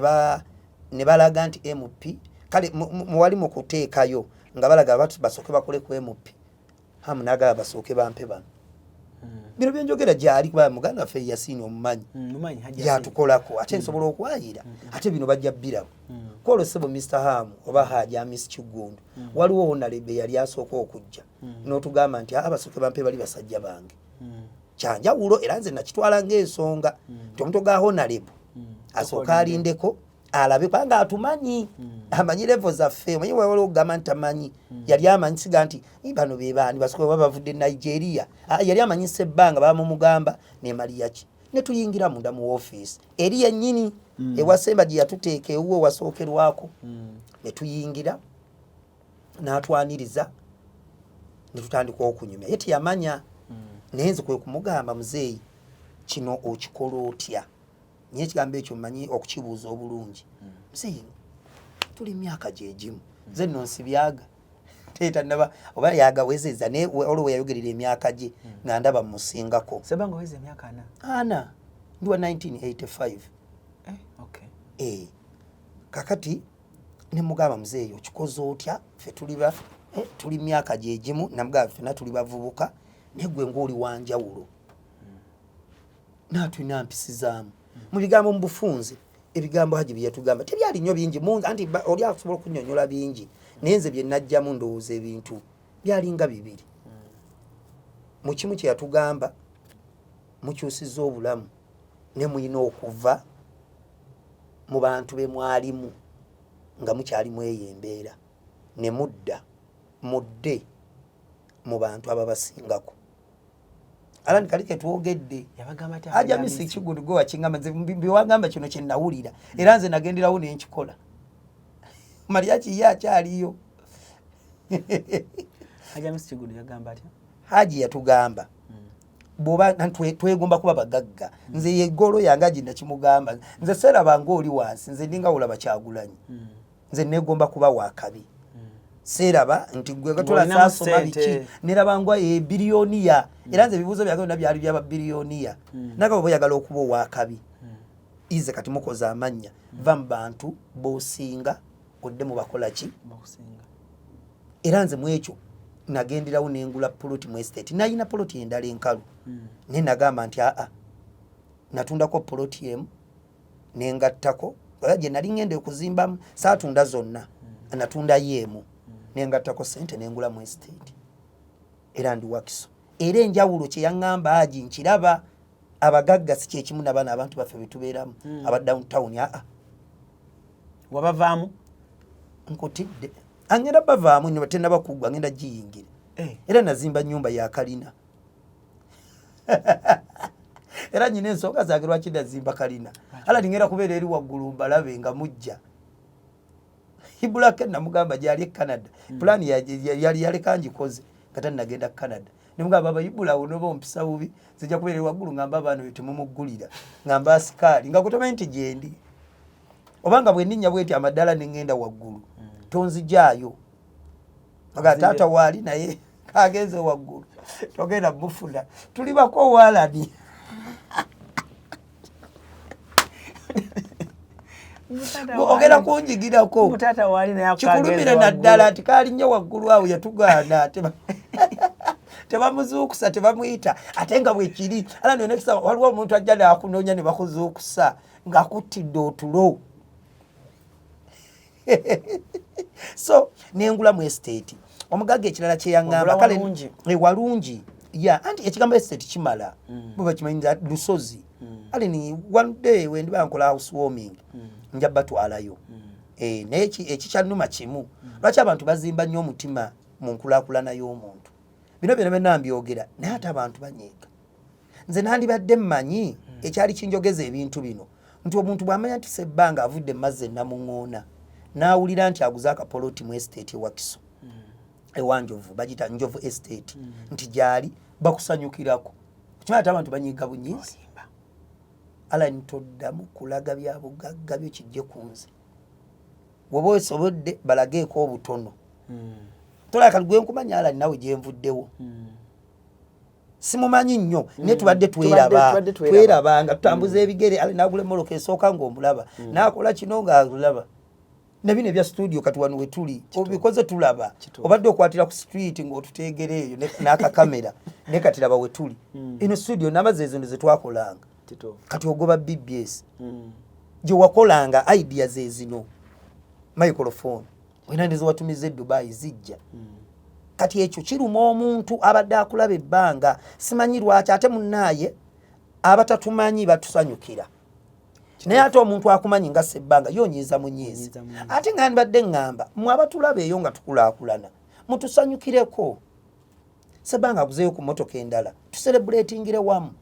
ne balaga nti MP kale muwali mu kuteekayo nga balaga abantu basooke bakole ku MP Hamu n'agala basooke bampe bano bino byenjogera gyali kuba muganda waffe Yasini omumanyi yatukolako ate nsobola okwayira ate bino bajja bbirawo kwolosebo Mr. Hamu oba Haja Miss Kigundu waliwo Honorable yali asooka okujja n'otugamba nti abasooke bampe bali basajja bange kyanjawulo era nze nakitwala ng'ensonga nti omuntu ga Honorable asooka alindeko alabe kubanga atumanyi amanyi levo zaffe omanyi waliwo okugamba nti amanyi yali amanyi siga nti bano be baani basooka baba bavudde Nigeria yali amanyi sebbanga bamumugamba ne Mariachi ne tuyingira munda mu office eri yennyini ewasemba gye yatuteeka ewuwo wasookerwako ne tuyingira n'atwaniriza ne tutandika okunyumya ye teyamanya naye nze kwe kumugamba muzeeyi kino okikola otya nye kigambo ekyo mmanyi okukibuuza obulungi muzeeyi tuli myaka gye gimu nze nno nsibyaga teeta ndaba oba yagawezeza naye olwo yayogerera emyaka gye nga ndaba musingako sebanga weze emyaka ana ndi wa 1985 kakati ne mugamba muzeeyi okikoze otya ffe tuli myaka gye gimu namugamba ffena tuli bavubuka naye gwe ng'oli wanjawulo naatulina mpisizaamu mu bigambo mu bufunze ebigambo Haji bye yatugamba tebyali nnyo bingi anti oli asobola okunnyonnyola bingi naye nze bye najjamu ndowooza ebintu byalinga bibiri mu kimu kye yatugamba mukyusizza obulamu ne muyina okuva mu bantu be mwalimu nga mukyalimu eyo embeera ne mudde mu bantu ababasingako alani kalike twogedde Haja Miss Kigundu go wakingamba nze biwagamba kino kye nawulira era nze nagenderawo ne nkikola Mariachi ye akyaliyo Haja Miss Kigundu yagamba atya Haji yatugamba boba twegomba kuba bagagga nze yegolo yanga jinda kimugamba nze serabanga oli wansi nze ndinga olaba Kyagulanyi nze negomba kuba wakabi seraba nti gwe gatola sasoma biki nerabangwa biliyoniya era nze bibuzo byagenda byali bya biliyoniya nagabo boyagala okuba wakabi ize kati mukoza amanya va bantu bosinga odde mu bakola ki bosinga era nze mwekyo nagenderawo nengula plot mu estate nayina plot endala enkalu ne nagamba nti natundako plot yemu nengattako gye nali ngende okuzimbamu saatunda zonna natunda yemu nengattako sente nengula mu estate era ndi wakiso era enjawulo kye yaŋŋamba Haji nkiraba abagagga si kyekimu nabana abantu baffe betubeeramu aba downtown wabavaamu nkutidde angenda bavaamu nyo batenda bakugwa ngenda giyingira era nazimba nyumba ya kalina era nyine ensonga zange lwaki nazimba kalina ala ningera kubeera eri waggulu mbalabe nga mujja Ibula kenna mugamba jali Canada plan yali yaleka njikoze kata nagenda Canada nimugamba baba Ibula unobo mpisa bubi zijja kubeere waggulu ngamba abantu bete mumugulira ngamba asikali ngakutoma nti jendi obanga bwe ninnya bweti amadala nengenda waggulu tonzi jayo aga tata wali naye kageze waggulu togenda bufula tuli bako walani ogera kunjigirako mutata wali naye kikulumire naddala ati kali nnyo waggulu awo yatugaana tebamuzuukusa tebamuyita ate nga bwekiri ala nonekisa waliwo omuntu ajja naakunoonya ne bakuzuukusa ng'akuttidde otulo so nengula mu estate omugaga ekirala kyeyaŋŋamba kale walungi ya anti ekigambo estate kimala buba kimanyiza lusozi ali ni one day when bankola housewarming njabba twalayo naye ekikyannuma kimu lwaki abantu bazimba nnyo omutima mu nkulaakulana y'omuntu bino byonna byonna mbyogera naye ate abantu banyiiga nze nandibadde mmanyi ekyali kinjogeza ebintu bino nti omuntu bw'amanya nti sebbanga avudde mazzi ennamuŋŋoona n'awulira nti aguze akapoloti mu estate ewakiso ewanjovu bagita njovu estate nti gyali bakusanyukirako kimala ate abantu banyiiga bunyiizi ala ntoddamu kulaga bya bugagga byo kijje kunze woba osobodde balageeko obutono tolaka gwe nkumanya ala nawe gyenvuddewo simumanyi nnyo naye tubadde twerabanga tutambuza ebigere ala nagula emmoloka esooka ng'omulaba nakola kino ng'alaba nebino ebya studio kati wano wetuli obikoze tulaba obadde okwatira ku street ng'otuteegera eyo n'akakamera ne kati laba wetuli ino studio namaze ezo zetwakolanga kati ogoba BBS gye wakolanga ideas ezino microphone wena ndizo watumize Dubai zijja kati ekyo kiruma omuntu abadde akulaba ebbanga simanyi lwaki ate munnaye abatatumanyi batusanyukira naye ate omuntu akumanyi nga sebbanga yonyiza munyiizi ate nga ndibadde ŋŋamba mwe abatulaba eyo nga tukulaakulana mutusanyukireko sebbanga aguzeyo ku motoka endala tuserebulatingire wamu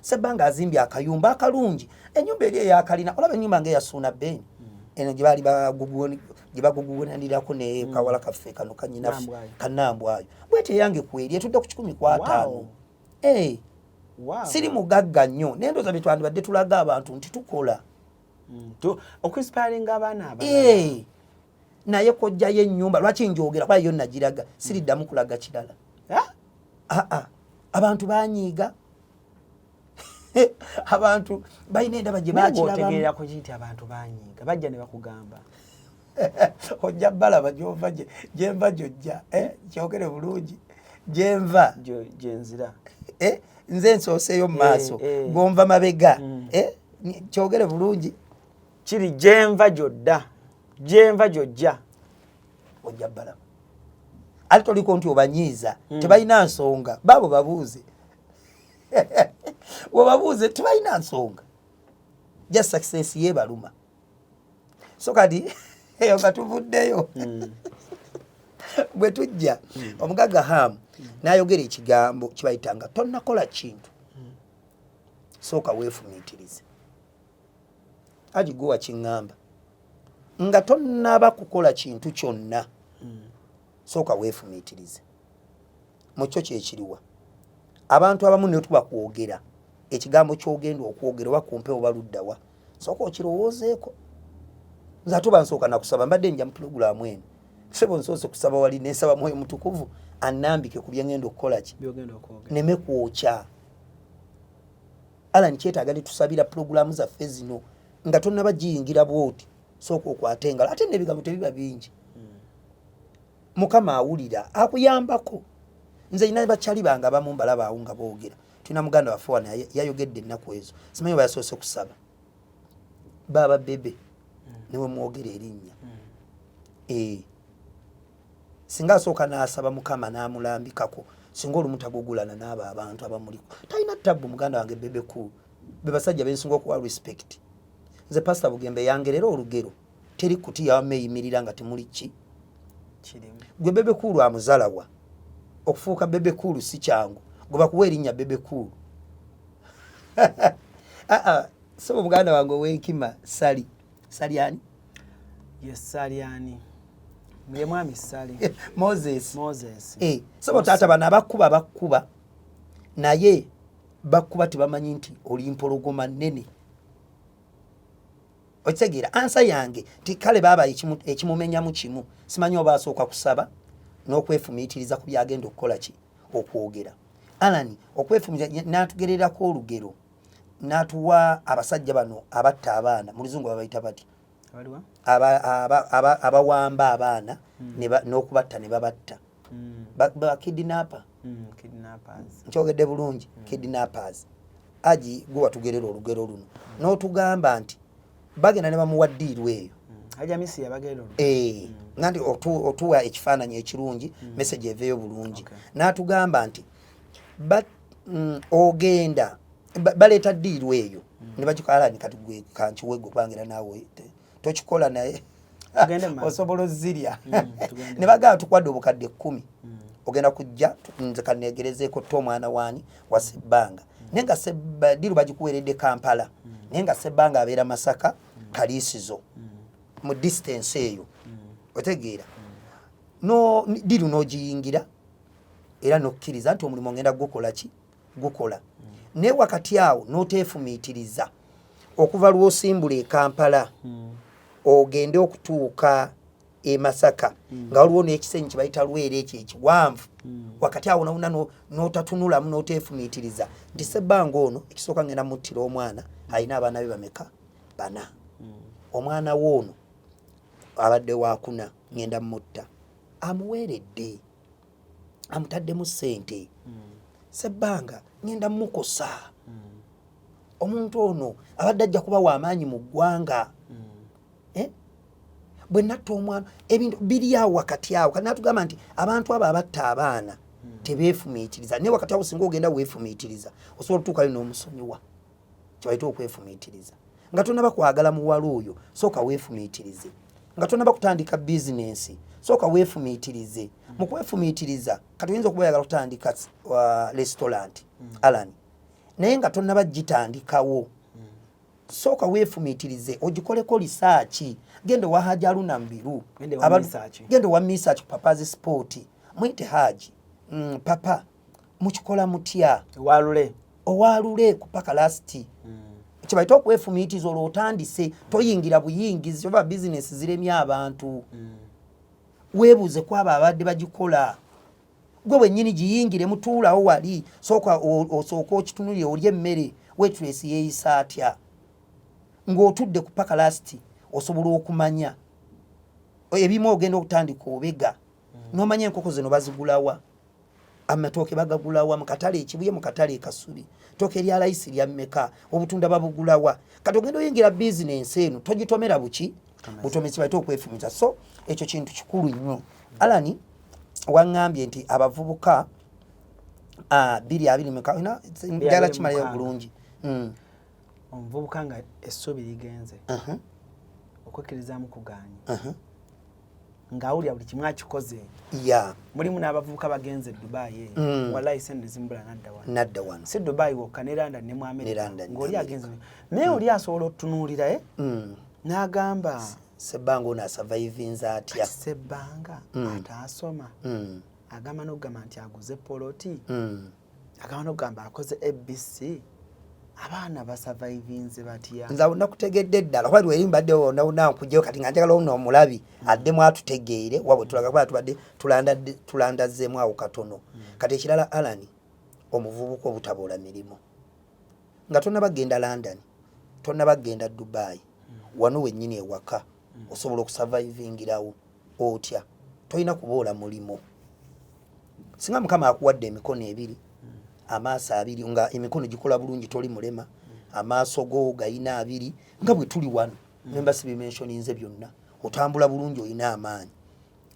sebbanga azimbye akayumba akalungi ennyumba eri eyakalina olaba ennyumba ng'eyasuuna beni eno gye baali baguguwananirako ne kawala kaffe kano kanyinaffe kannambwayo bwete eyange kweri etudde ku 15 siri mugagga nnyo naye ndooza bye twandibadde tulaga abantu nti tukola okuinspiringa abaana naye kojjayo ennyumba lwaki njogera kuba yo nagiraga siriddamu kulaga kirala abantu banyiiga abantu balina endaba gye bakirabamuotegererako kinti abantu banyiiga bajja ne bakugamba ojja balaba gyova gyenva gyojja kyogere bulungi gyenva gyenzira nze nsooseeyo mu maaso gonva mabega kyogere bulungi kiri gyenva gyodda gyenva gyojja ojja balaba ate toliko nti obanyiiza tebalina nsonga baabo babuuze webabuuze tebalina nsonga ja success yebaluma so kati eyo nga tuvuddeyo bwe tujja omugaga Ham n'ayogera ekigambo kibayitanga tonnakola kintu sooka weefumiitirize agigowa kiŋŋamba nga tonnaba kukola kintu kyonna sooka weefumiitirize mukyo kyekiriwa abantu abamu ne tubakwogera ekigambo kyogenda okwogera oba kumpe oba luddawa sooka okirowoozeeko nze ate oba nsooka nakusaba mbadde nja mu pulogulaamu eno sebo nsoose kusaba wali nensaba Mwoyo Mutukuvu annambike ku byengenda okukola ki neme kwokya ala nikyetaaga ne tusabira pulogulaamu zaffe zino nga tonnaba giyingira bwoti sooka okwate engalo ate n'ebigambo tebiba bingi Mukama awulira akuyambako nze ina bakyali bange abamu mbalaba awo nga boogera tulina muganda waffe wano yayogedde ennaku ezo simanyi oba yasoose kusaba baba bebe niwe mwogera erinnya singa asooka n'asaba Mukama n'amulambikako singa olumu tagugulana n'abo abantu abamuliko talina tabbu muganda wange bebe cool be basajja bensinga okuwa respect nze Pastor Bugembe yangerera olugero teri kuti yameeyimirira nga temuli ki gwe bebe cool amuzalawa okufuuka bebe cool si kyangu gwe bakuwa erinnya bebe cool so muganda wange ow'enkima Sali ani yes Saliani ye mwami Sali Moses sabo Moses. tata bana bakuba naye bakuba tebamanyi nti oli mpologoma nnene otegeera ansa yange tikale baba ekimumenya mu kimu simanyi oba asooka kusaba n'okwefumiitiriza ku byagenda okukola ki okwogera Alani okwefumiitiriza n'atugererako olugero n'atuwa abasajja bano abatta abaana mu luzungu babayita bati abawamba abaana n'okubatta ne babatta bakidinapa nkyogedde bulungi kidnappers aji gwe watugerera olugero luno n'otugamba nti bagenda ne bamuwa ddiiru eyo ajamisi yabagerera nganti otuwa ekifaananyi ekirungi message eveeyo bulungi n'atugamba nti ogenda baleeta ddiiru eyo ne bagikala kati gwe kankiwegwe kubangira naawe tokikola naye osobola ozirya ne bagamba tukwadde obukadde 10 ogenda kujja nze kanegerezeeko to omwana waani wa Sebbanga naye nga ddiiru bagikuweeredde Kampala naye nga Sebbanga abeera Masaka Kaliisizo mu distance eyo otegeera no ddiiru n'ogiyingira era n'okkiriza nti omulimu ngenda gukola ki gukola naye wakati awo n'oteefumiitiriza okuva lw'osimbula e Kampala ogende okutuuka e Masaka nga waliwo n'ekisenyi kye bayita Lwere ekyo ekiwanvu wakati awo nawuna n'otatunulamu n'oteefumiitiriza nti Sebbanga ono ekisooka ngenda muttira omwana alina abaana be bameka 4 omwana w'ono abadde wakuna ngenda mutta amuweeredde amutaddemu ssente Sebbanga ngenda mukosa omuntu ono abadde ajja kuba w'amaanyi mu ggwanga bwe natta omwana ebintu biri awo wakati awo kati natugamba nti abantu abo abatta abaana tebeefumiitiriza naye wakati awo singa ogenda weefumiitiriza osobola otuukayo n'omusonyiwa kyebayita okwefumiitiriza nga tonnaba kwagala muwala oyo sooka weefumiitirize nga tonnaba kutandika bizinensi sooka weefumiitirize mu kwefumiitiriza kati oyinza okuba oyagala kutandika restaurant Alani naye nga tonnaba gitandikawo sooka weefumiitirize ogikoleko lisaaki genda wa Haji Haruna Mbiru genda wa research papazi sport mwite Haji papa mukikola mutya owalule kupaka lasti kibaita okwefumiitiriza olwo otandise toyingira buyingizi oba business ziremye abantu weebuuze kwaba abadde bagikola gwe wennyini giyingire mutuulawo wali osooka okitunulire olye emmere weetresi yeeyisa atya ng'otudde ku paka lasti osobola okumanya ebimu ogenda okutandika obega n'omanya enkoko zino bazigulawa amatooke bagagulawa mu katale ekibuye mu katale ekasubi tooke erya layisi lya mmeka obutunda babugulawa kati ogenda oyingira bizinensi eno togitomera buki butomezi baita okwefumiza so ekyo kintu kikulu nnyo Alani waŋŋambye nti abavubuka 2 njala kimalayo bulungi omuvubuka nga essubi ligenze okwekkirizamu kugaanya ng'awulira buli kimu akikoze mulimu n'abavubuka bagenze Dubai wallahi sente zimbula nadda wano si Dubai wokka ne London ne mu America ng'oli agenze naye oli asobola otunuulira n'agamba Sebbanga ono asurvivinze atya Sebbanga ataasoma agamba n'okugamba nti aguze poloti agamba n'okugamba akoze ABC abaana basurvivinze batya nza nakutegedde ddala wali weri mbadde wona nkujjeyo kati nga njagala ono omulabi addemu atutegeere wabwe tulaga kuba tubadde tulandazzeemu awo katono kati ekirala Alani omuvubuka obutaboola mirimu nga tonnabagenda London tonnabagenda Dubai wano wennyini ewaka osobola okusurvivingirawo otya tolina kuboola mulimu singa Mukama akuwadde emikono 2 amaaso 2 nga emikono gikola bulungi toli mulema amaaso go gayina 2 nga bwe tuli wano memba sibi mentioninze byonna otambula bulungi oyina amaanyi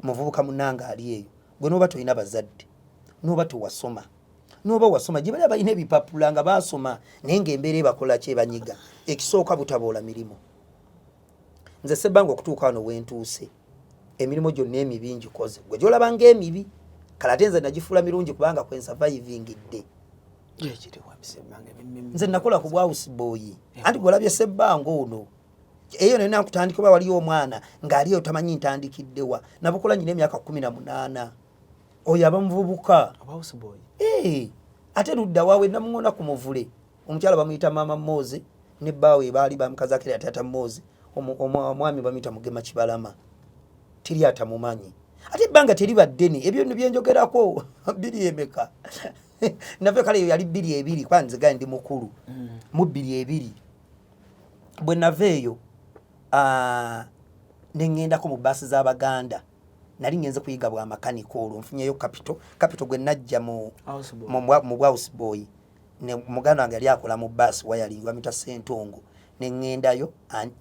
muvubuka munanga ali eyo gwe noba tolina bazadde noba tewasoma noba wasoma gibali abalina ebipapula nga basoma naye ng'embeera ebakola ki ebanyiga ekisooka butaboola mirimu nze Sebbanga okutuuka wano wentuuse emirimu gyonna emibi ngikoze gwe gyolaba ng'emibi kale ate nze nagifuula mirungi kubanga kwensurvivingidde nze nakola ku house boy anti gwolabye Sebbanga ono eyo nena nkutandika wali omwana ng'aliyo tamanyi ntandikiddewa nabukola nyina emyaka 18 oyo abamuvubuka ate ludda waawe namungona ku muvule omukyala bamuyita mama Moze ne bbaawe baali bamukazakira tata Moze omwami bamuyita Mugema Kibalama tiri atamumanyi ate ebbanga teribaddene ebyo byenjogerako 2 emeka nave kale yali 2 kwanze gandi ndi mukulu mu 2 bwe naveeyo nengendako mu basi z'Abaganda nali ngenze kuyiga bwa makaniko olwo nfunyeyo capital gwe najja mu House Boy ne muganda wange yali akola mu basi wayali bamita Sentongo nengendayo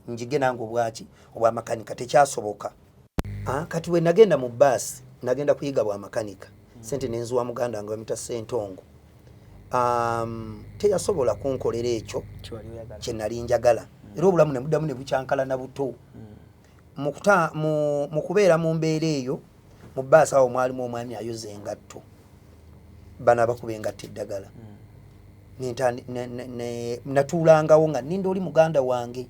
njige nango bwaki obwa makanika tekyasoboka kati we nagenda mu basi nagenda kuyiga bwa makanika sente nenzuwa muganda wange bamita Sentongo teyasobola kunkolera ekyo kye nali njagala era obulamu ne muddamu ne bucyankala na buto mu kubeera mu mbeera eyo mu bbaasi awo mwalimu omwami ayoza engatto bana bakuba engatto eddagala natuulangawo nga ninda oli muganda wange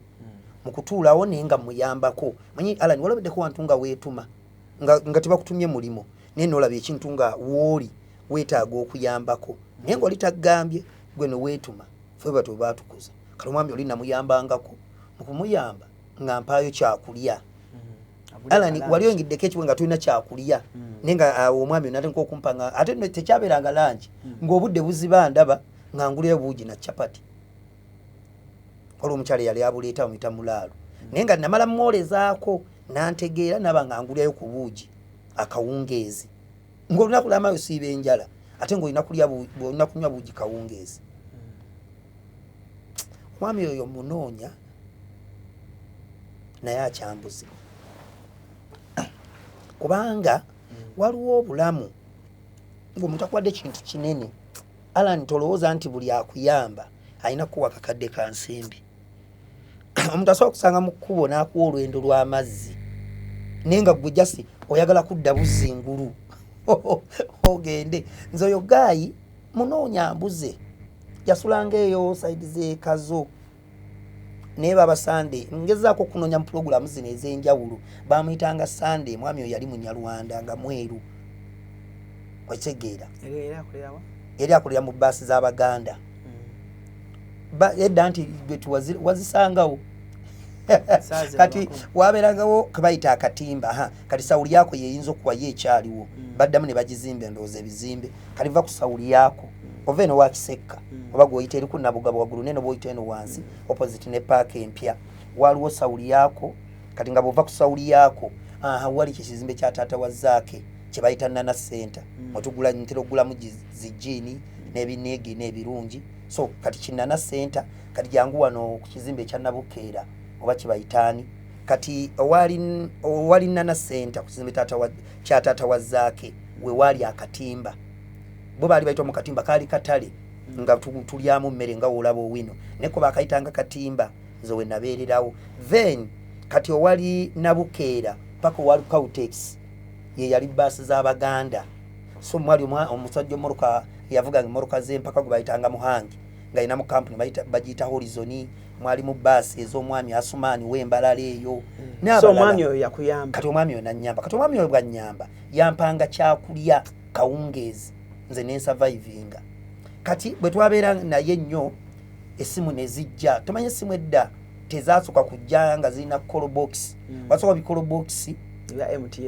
mu kutuulawo naye nga muyambako manyi Alani walabaddeko wantu nga weetuma nga tebakutumye mulimo naye noolaba ekintu nga wooli weetaaga okuyambako naye ng'oli taggambye gwe ne weetuma ffe batwe baatukuza kale omwami oli namuyambangako mu kumuyamba nga mpaayo kyakulya Alani wali oyingiddeko ekiwe nga tulina kyakulya naye nga omwami natandika okumpanga ate tekyabeeranga langi ng'obudde buziba ndaba nga ngulyayo buugi na chapati olwo omukyala yali abuleeta muyita mulaalo naye nga namala mwolezaako nantegeera naba nga ngulyayo ku buugi akawungeezi ng'olunaku lwamayo siiba enjala ate ng'olina kunywa buugi kawungeezi omwami oyo munoonya naye akyambuzi kubanga waliwo obulamu ng'omuntu akuwadde kintu kinene Alani tolowooza nti buli akuyamba alina kuwa kakadde ka nsimbi omuntu asobola kusanga mu kkubo n'akuwa olwendo lw'amazzi naye nga ggwe jasi oyagala kudda buzingulu ogende nze oyo gaayi munoonya mbuze yasulanga eyo saidi z'ekazo naye baba Sande ngezaako okunoonya mu pulogulamu zino ez'enjawulo bamuyitanga Sande mwami oyo yali Munyarwanda nga mweru okitegeera yali akolera mu bbaasi z'Abaganda edda nti wazisangawo kati wabeerangawo kebayita akatimba kati sawuli yako yeyinza okuwayo ekyaliwo baddamu ne bagizimba endowooza ebizimbe kati va ku sawuli yako ova eno wakisekka oba gweoyita eri ku Nabugabo waggulu neno bwoyita eno wansi opposite ne paaka empya waliwo sawuli yako kati nga bwova ku sawuli yako wali kyekizimbe kya taata wa Zaake kye bayita Nana Center otugula ntera okugulamu zijiini n'ebineegi n'ebirungi so kati kinana Center kati jangu wano ku kizimbe kya Nabukeera oba kibayitaani kati owali Nana Center ku kizimbe kya taata wa Zaake we wali akatimba bo baali bayita mu katimba kaali katale nga tulyamu mmere nga olaba owino neko bakayitanga katimba nze we nabeererawo then kati owali Nabukeera paka wali Kautex ye yali bbaasi z'Abaganda so mwali omusajja omoroka yavuga ng'emoroka z'empaka gwe bayitanga Muhangi ng'alina mu kampuni bagiyita Horizon mwali mu bbaasi ez'omwami Asumaani w'Embalala eyo so omwami oyo yakuyamba kati omwami oyo nannyamba kati omwami oyo bwannyamba yampanga kyakulya kawungeezi nze nensurvivinga kati bwe twabeera naye nnyo essimu ne zijja tomanye essimu edda tezasooka kujja nga zirina call box wasooka bikolo box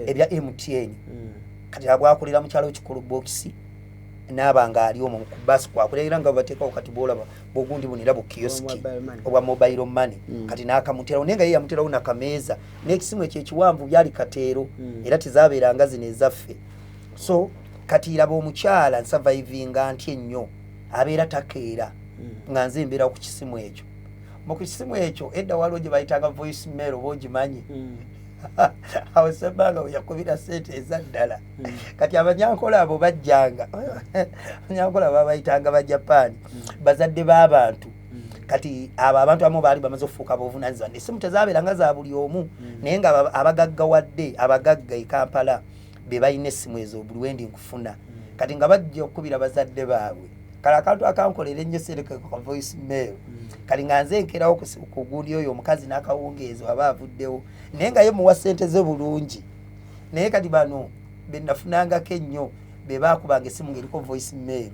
ebya MTN kati abwakolera mukyalo w'ekikolo box n'abanga ali omwo ku basi kwakolera nga bateekawo kati boolaba bogundi bunira bu kioski obwa mobile money kati n'akamuterawo naye nga ye yamuterawo n'akameeza n'ekisimu ekyo ekiwanvu byali kateero era tezaabeeranga zino ezaffe so kati iraba omukyala nsurvivinga ntye nnyo abeera takeera nga nze mbeera ku kisimu ekyo mu kisimu ekyo edda waliwo gye bayitanga voice mail oba ogimanyi awo sembanga yakubira sente ezaddala kati abanyankola abo bajjanga abanyankola babayitanga Bajapani bazadde b'abantu kati abo abantu abamu baali bamaze okufuuka b'obuvunaanyizibwa essimu tezaabeeranga za buli omu naye nga abagaggawadde abagagga e Kampala be balina essimu ezo buli wendi nkufuna kati nga bajja okukubira bazadde baabwe kala akantu akankolera ennyo sereka ku voice mail kali nga nze nkerawo ku gundi oyo omukazi n'akawungeezi aba avuddewo naye nga ye muwa ssente ze bulungi naye kati bano be nafunangako ennyo be baakubanga essimu ng'eriko voice mail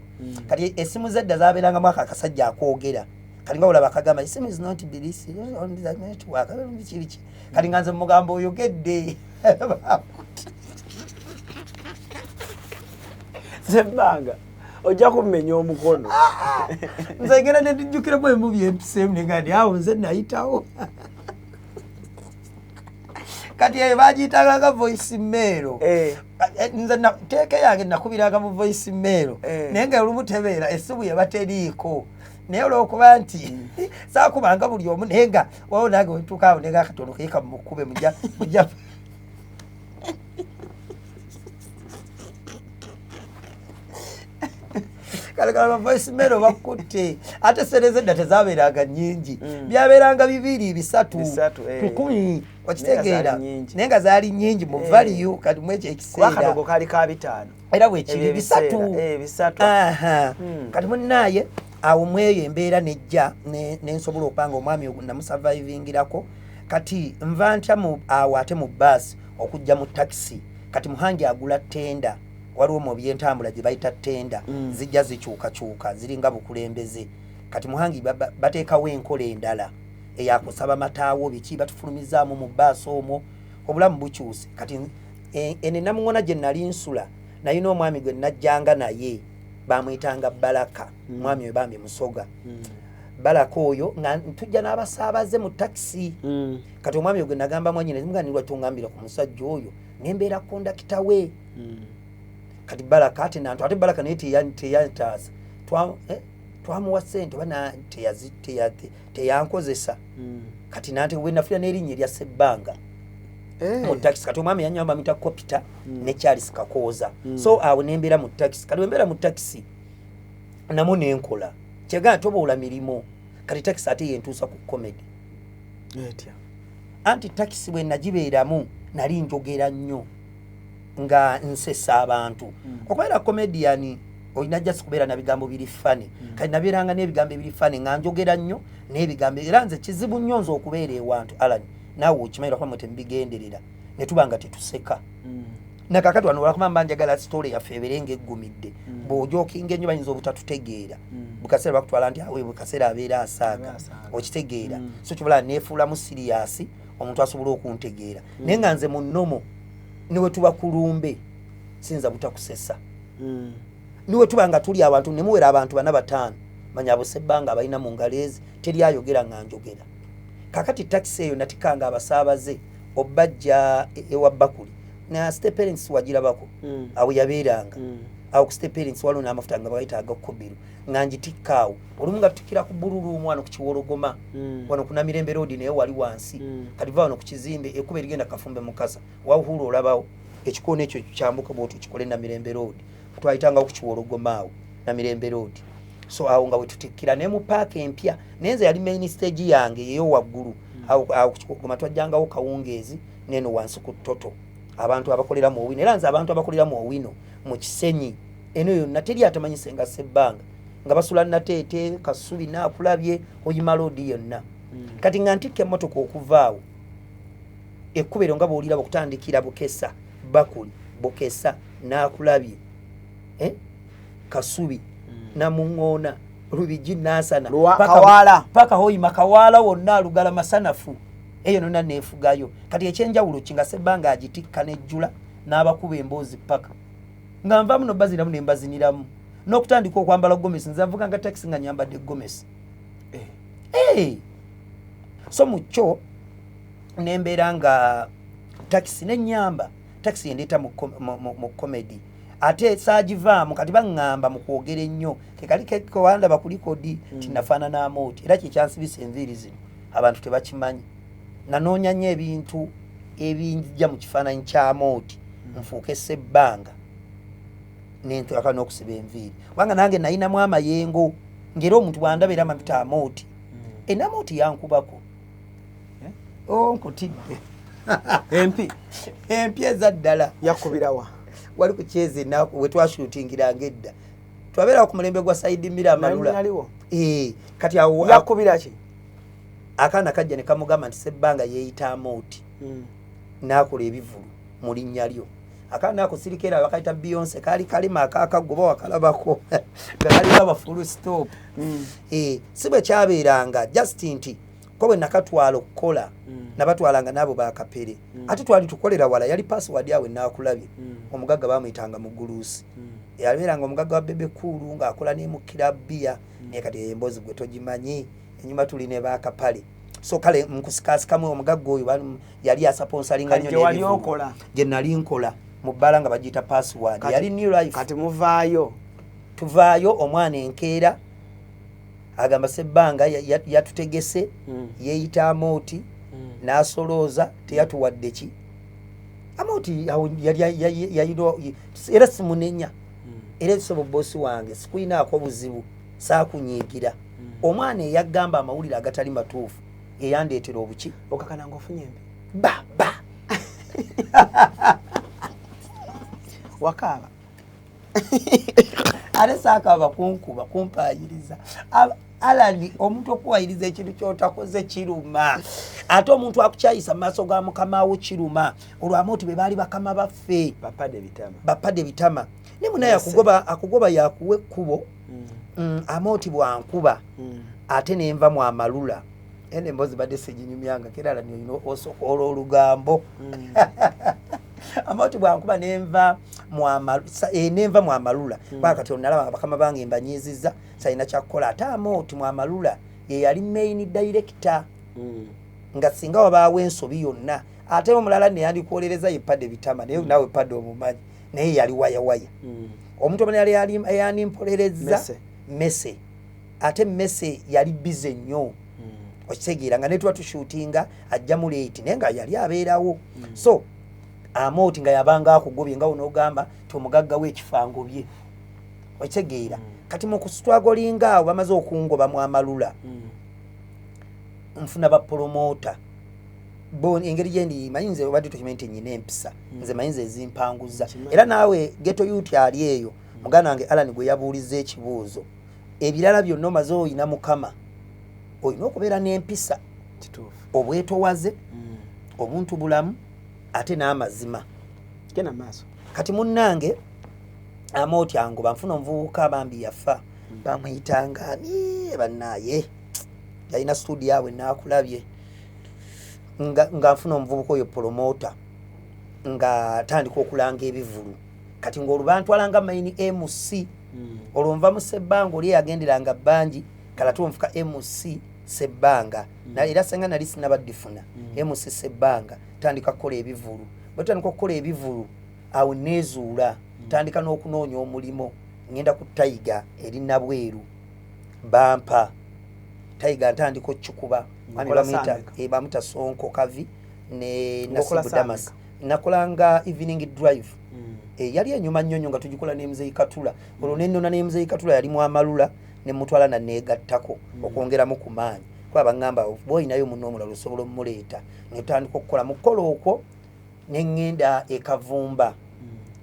kati essimu zedda zaabeerangamu akasajja akwogera kali nga olaba akagamba essimu is not released on the network biki kali nga nze mugamba oyogedde Sebbanga ojja kumenya omukono nze ngenda ne ndijjukiramu ebimu byempiseemu ne nga ndi awo nze nayitawo kati bagiyitanga voice mail nze teeke yange nakubiranga mu voice mail naye nga olumu tebeera essimu yeba teriiko naye olwokuba nti saakubanga buli omu naye nga wawo nange wetuukaawo nenga akatono kayika mukube mujja kalekala voice mail bakutte ate sereze dda tezabeeranga nnyingi byabeeranga 2 3 10 okitegeera naye nga zaali nnyingi mu value kati mu ekyo ekiseera akadogo kali ka 5 era bwekiri 3 kati munnaaye awo mweyo embeera nejja nensobola okupanga omwami ogwo namusurvivingirako kati nva ntya awo ate mu baasi okujja mu taxi kati muhangi agula tenda waliwo mu byentambula gye bayita tenda zijja zikyukakyuka ziringa bukulembeze kati muhangi bateekawo enkola endala eyakusaba mataawo biki batufulumizaamu mu baasi omwo obulamu bukyuse kati ene namuŋona gye nali nsula nayina omwami gwe najjanga naye bamwyitanga Balaka mwami we bambi Musoga Balaka oyo nga tujja n'abasaabaze mu taxi kati omwami gwe nagamba mwanyine zimuganirwa tungambira ku musajja oyo nembeera kondakita we kati Balaka ate Balaka naye teyataasa twamuwa ssente oba teyankozesa kati nante we nafuna n'erinnya erya Sebbanga mu taxi kati omwami yanyamba mita Kopita ne Charles Kakooza so awo nembeera mu taxi kati wembeera mu taxi namu nenkola kyegana tobuula mirimu kati taxi ate yentuusa ku comedy anti taxi bwe nagibeeramu nali njogera nnyo nga nsesa abantu okubeera comedian olina just kubeera na bigambo biri fani kati nabeeranga n'ebigambo ebiri fani nga njogera nnyo n'ebigambo era nze kizibu nnyo nze okubeera ewantu Alan naawe okimanyi lwakuba mwe tembigenderera ne tuba nga tetuseka nakakati wano olwakuba mba njagala story yaffe ebeere ng'eggumidde bw'ojookinga ennyo bayinza obutatutegeera bukaseera bakutwala nti awe bukaseera abeera asaaga okitegeera so kibula neefuulamu siriyasi omuntu asobola okuntegeera naye nga nze mu nnomo niwe tuba kulumbe sinza butakusesa niwe tuba nga tuli abantu ne muwera abantu 4 manya abo Sebbanga abalina mu ngaleezi teri ayogera nga njogera kakati taxi eyo natikanga abasaabaze obajja ewa Bakuli na Stephen's wagirabako awo yabeeranga awo ku Stephen's waliwo n'amafuta nga bayitaaga Kobiru nga ngitikaawo olumu nga tutikira ku Bululu omwana ku Kiwologoma wano ku Namirembe Road naye wali wansi kati va wano ku kizimbe ekuba erigenda Kafumbe Mukasa wawuhula olabawo ekikoona ekyo kyambuka bw'oti kikole Namirembe Road twayitangawo ku Kiwologoma awo Namirembe Road so awo nga bwe tutikira ne mu paaka empya naye nze yali main stage yange eyo waggulu awo ku Kiwologoma twajjangawo kawungeezi neno wansi ku Toto abantu abakolera mu Owino era nze abantu abakolera mu Owino mu Kisenyi eno yonna teri atamanyise nga Sebbanga nga basula Nateete Kasubi Naakulabye Oyima Road yonna kati nga ntikka emmotoka okuvaawo ekkubero nga bw'oliraba okutandikira Bukesa Bakuli Bukesa Naakulabye Kasubi Namuŋŋoona Lubigi Nansana paka Oyima Kawaala wonna Lugala Masanafu eyo nonna neefugayo kati ekyenjawulo kinga Sebbanga agitikka nejjula n'abakuba emboozi paka nga nva muno baziramu ne mbaziniramu n'okutandika okwambala gomesi nze nvuga nga taxi nga nyambadde gomesi so mu kyo nembeera nga taxi nenyamba taxi yendeeta mu comedy ate saagivaamu kati baŋŋamba mu kwogera ennyo kekali kekowandaba ku likodi tinafaanana amooti era kyekyansibisa enviiri zino abantu tebakimanyi nanoonya nnyo ebintu ebinjja mu kifaananyi kya mooti nfuuke Sebbanga nentwaka n'okusiba enviiri kubanga nange nayinamu amayengo ngera omuntu bwandaba era amapita amooti enamooti yankubako nkutidde empi eza ddala yakubirawa wali ku kyezi we twashuutingiranga edda twabera ku mulembe gwa Saidi Mira Amalula kati awo yakubira ki akaana kajja ne kamugamba nti Sebbanga yeeyita Amooti n'akola ebivulu mu linnya lyo akaana ako sirikera bakaita Beyonce kali kalima akakagoba wakalabako nga kalina full stop sibe kyabeeranga just nti ko bwe nakatwala okukola nabatwalanga nabo bakapere ate twali tukolera wala yali password yawe nakulabye omugagga bamuyitanga mu gulusi yabeeranga omugagga wa bebe kulu ng'akola n'emukira bia naye kati embozi gwe togimanyi enyuma tuli ne bakapale so kale nkusikasikamu omugagga oyo yali asponsoringa nnyo n'ebivulu gye nali nkola mu bbala nga bagiyita password yali new life kati muvaayo tuvaayo omwana enkeera agamba Sebbanga yatutegese yeeyita Amooti n'asolooza teyatuwadde ki Amooti yali era simunenya era ekisobo bosi wange sikwinaako buzibu saakunyiigira omwana eyagamba amawulire agatali matuufu eyandeetera obuki okakana ng'ofunye embi ba wakaaba ate saakaaba kunkuba kumpaayiriza Alani omuntu okuwayiriza ekintu kyotakoze kiruma ate omuntu akukyayisa mu maaso ga mukama wo kiruma olwo Amooti be baali bakama baffe bapadde bitama ne munaye akugoba yakuwa ekkubo Amooti bwankuba ate nenva mu Amalula ene mbozi badde seginyumyanga kerala nyo osokola olugambo Amooti bwankuba nenva mu Amalula bakati onalaba bakama bange mbanyiziza sayina kyakola ate Amooti mu Amalula ye yali main director nga singa wabaawo ensobi yonna ate omulala ne yandikolereza yepadde bitama naye nawe padde omumanyi naye yali waya omuntu omulala yali mpolereza Mese ate Mese yali bize nnyo okitegeera nga ne tuba tushootinga ajja mu late naye nga yali abeerawo so Amooti nga yabanga akugobye nga onogamba ti omugagga w'ekifango bye okitegeera kati mu kusitwagolinga awo bamaze okungoba mu Amalula nfuna bapromota engeri gyendi mayinza obadde tukimanyi nti nyina empisa nze mayinza ezimpanguza era naawe geto youth ali eyo muganda wange Alan gwe yabuuliza ekibuuzo ebirala byonna omaze oyina mukama olina okubeera n'empisa obwetowaze obuntu bulamu ate n'amazima gena maaso kati munnange Amooti angoba nfuna omuvubuka bambi yafa bamuyitanga ani bannaye yalina studio yawe nakulabye nga nfuna omuvubuka oyo promota nga tandika okulanga ebivulu kati ng'olubantwalanga maini MC olwo mu Sebbanga oli yagenderanga bangi kala tuwonfuka MC Sebbanga era senga nali sinabadifuna MC Sebbanga tandika kukola ebivulu bwetandika okukola ebivulu awo nezuula tandika n'okunoonya omulimo ngenda ku Tiger eri Nabweru bampa Tiger ntandika okikuba bamuta Sonko Kavi ne Nasibu Damas nakolanga evening drive yali enyuma nnyonyo nga tugikola n'emuzeyi Katula olwo nennona n'emuzeyi Katula yali mu Amalula ne mutwala na neegattako okwongeramu ku maanyi kuba bangamba bw'olinayo muno omulala osobola omuleeta ne tutandika okukola mu kukola okwo ne ŋŋenda e Kavumba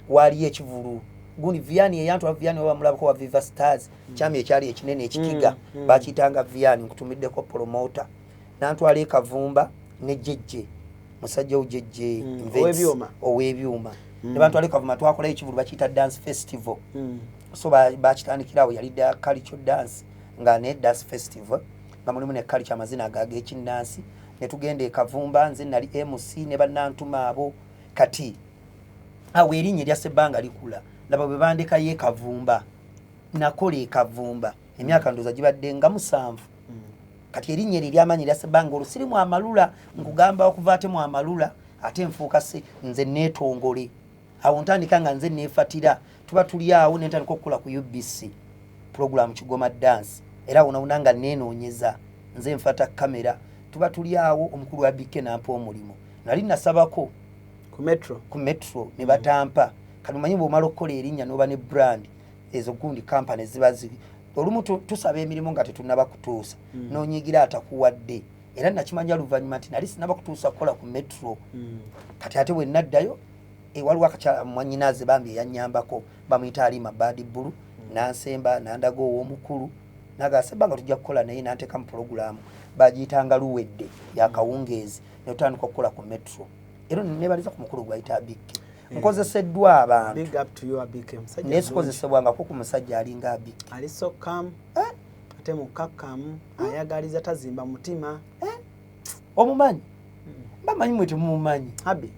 waliyo ekivulu gundi Vianney eyantwala Vianney wabamulabako wa Viva Stars kyami ekyali ekinene ekikiga bakiyitanga Vianney nkutumiddeko promota nantwala e Kavumba ne Jejje musajja ujejje ow'ebyuma ne bantwala e Kavumba twakolayo ekivulu bakiyita dance festival so bakitandikirawo yali culture dance nga ne dance festival nga mulimu ne culture amazina ag'ekinnansi ne tugenda e Kavumba nze nali MC ne bannantuma abo kati awo erinnya erya Sebbanga likula laba bwe bandekayo e Kavumba nakola e Kavumba emyaka ndooza gibadde nga 7 kati erinnya eryo ery'amaanyi erya Sebbanga olwo siri mu Amalula nkugamba okuva ate mu Amalula ate nfuuka nze neetongole awo ntandika nga nze neefatira tuba tuli awo ne ntandika okukola ku UBC program Kigoma dance era wona nga neenoonyeza nze nfata kamera tuba tuli awo omukulu wa BK nampa omulimu nali nasabako ku metro ne batampa kati manyi bw'omala okukola erinnya n'oba ne brand ezo gundi company ziba ziri olumu tusaba emirimu nga tetunnaba kutuusa n'onyigira atakuwadde era nakimanya luvannyuma nti nali sinaba kutuusa kukola ku metro kati ate bwe naddayo waliwo akakyala mwanyinaaze bambi eyanyambako bamuyita Alima Bad Blue nansemba nandaga ow'omukulu nagasebanga tujja kukola naye nanteka mu program bagiyitanga luwedde yakawungeezi netutandika okukola ku metro era nebaliza ku mukulu gwayita Abike nkozeseddwa abantu nesikozesebwangako ku musajja alinga Abike alisokamu ate mukakkamu ayagaliza tazimba mutima omumanyi bamanyi mwe temumumanyi Abi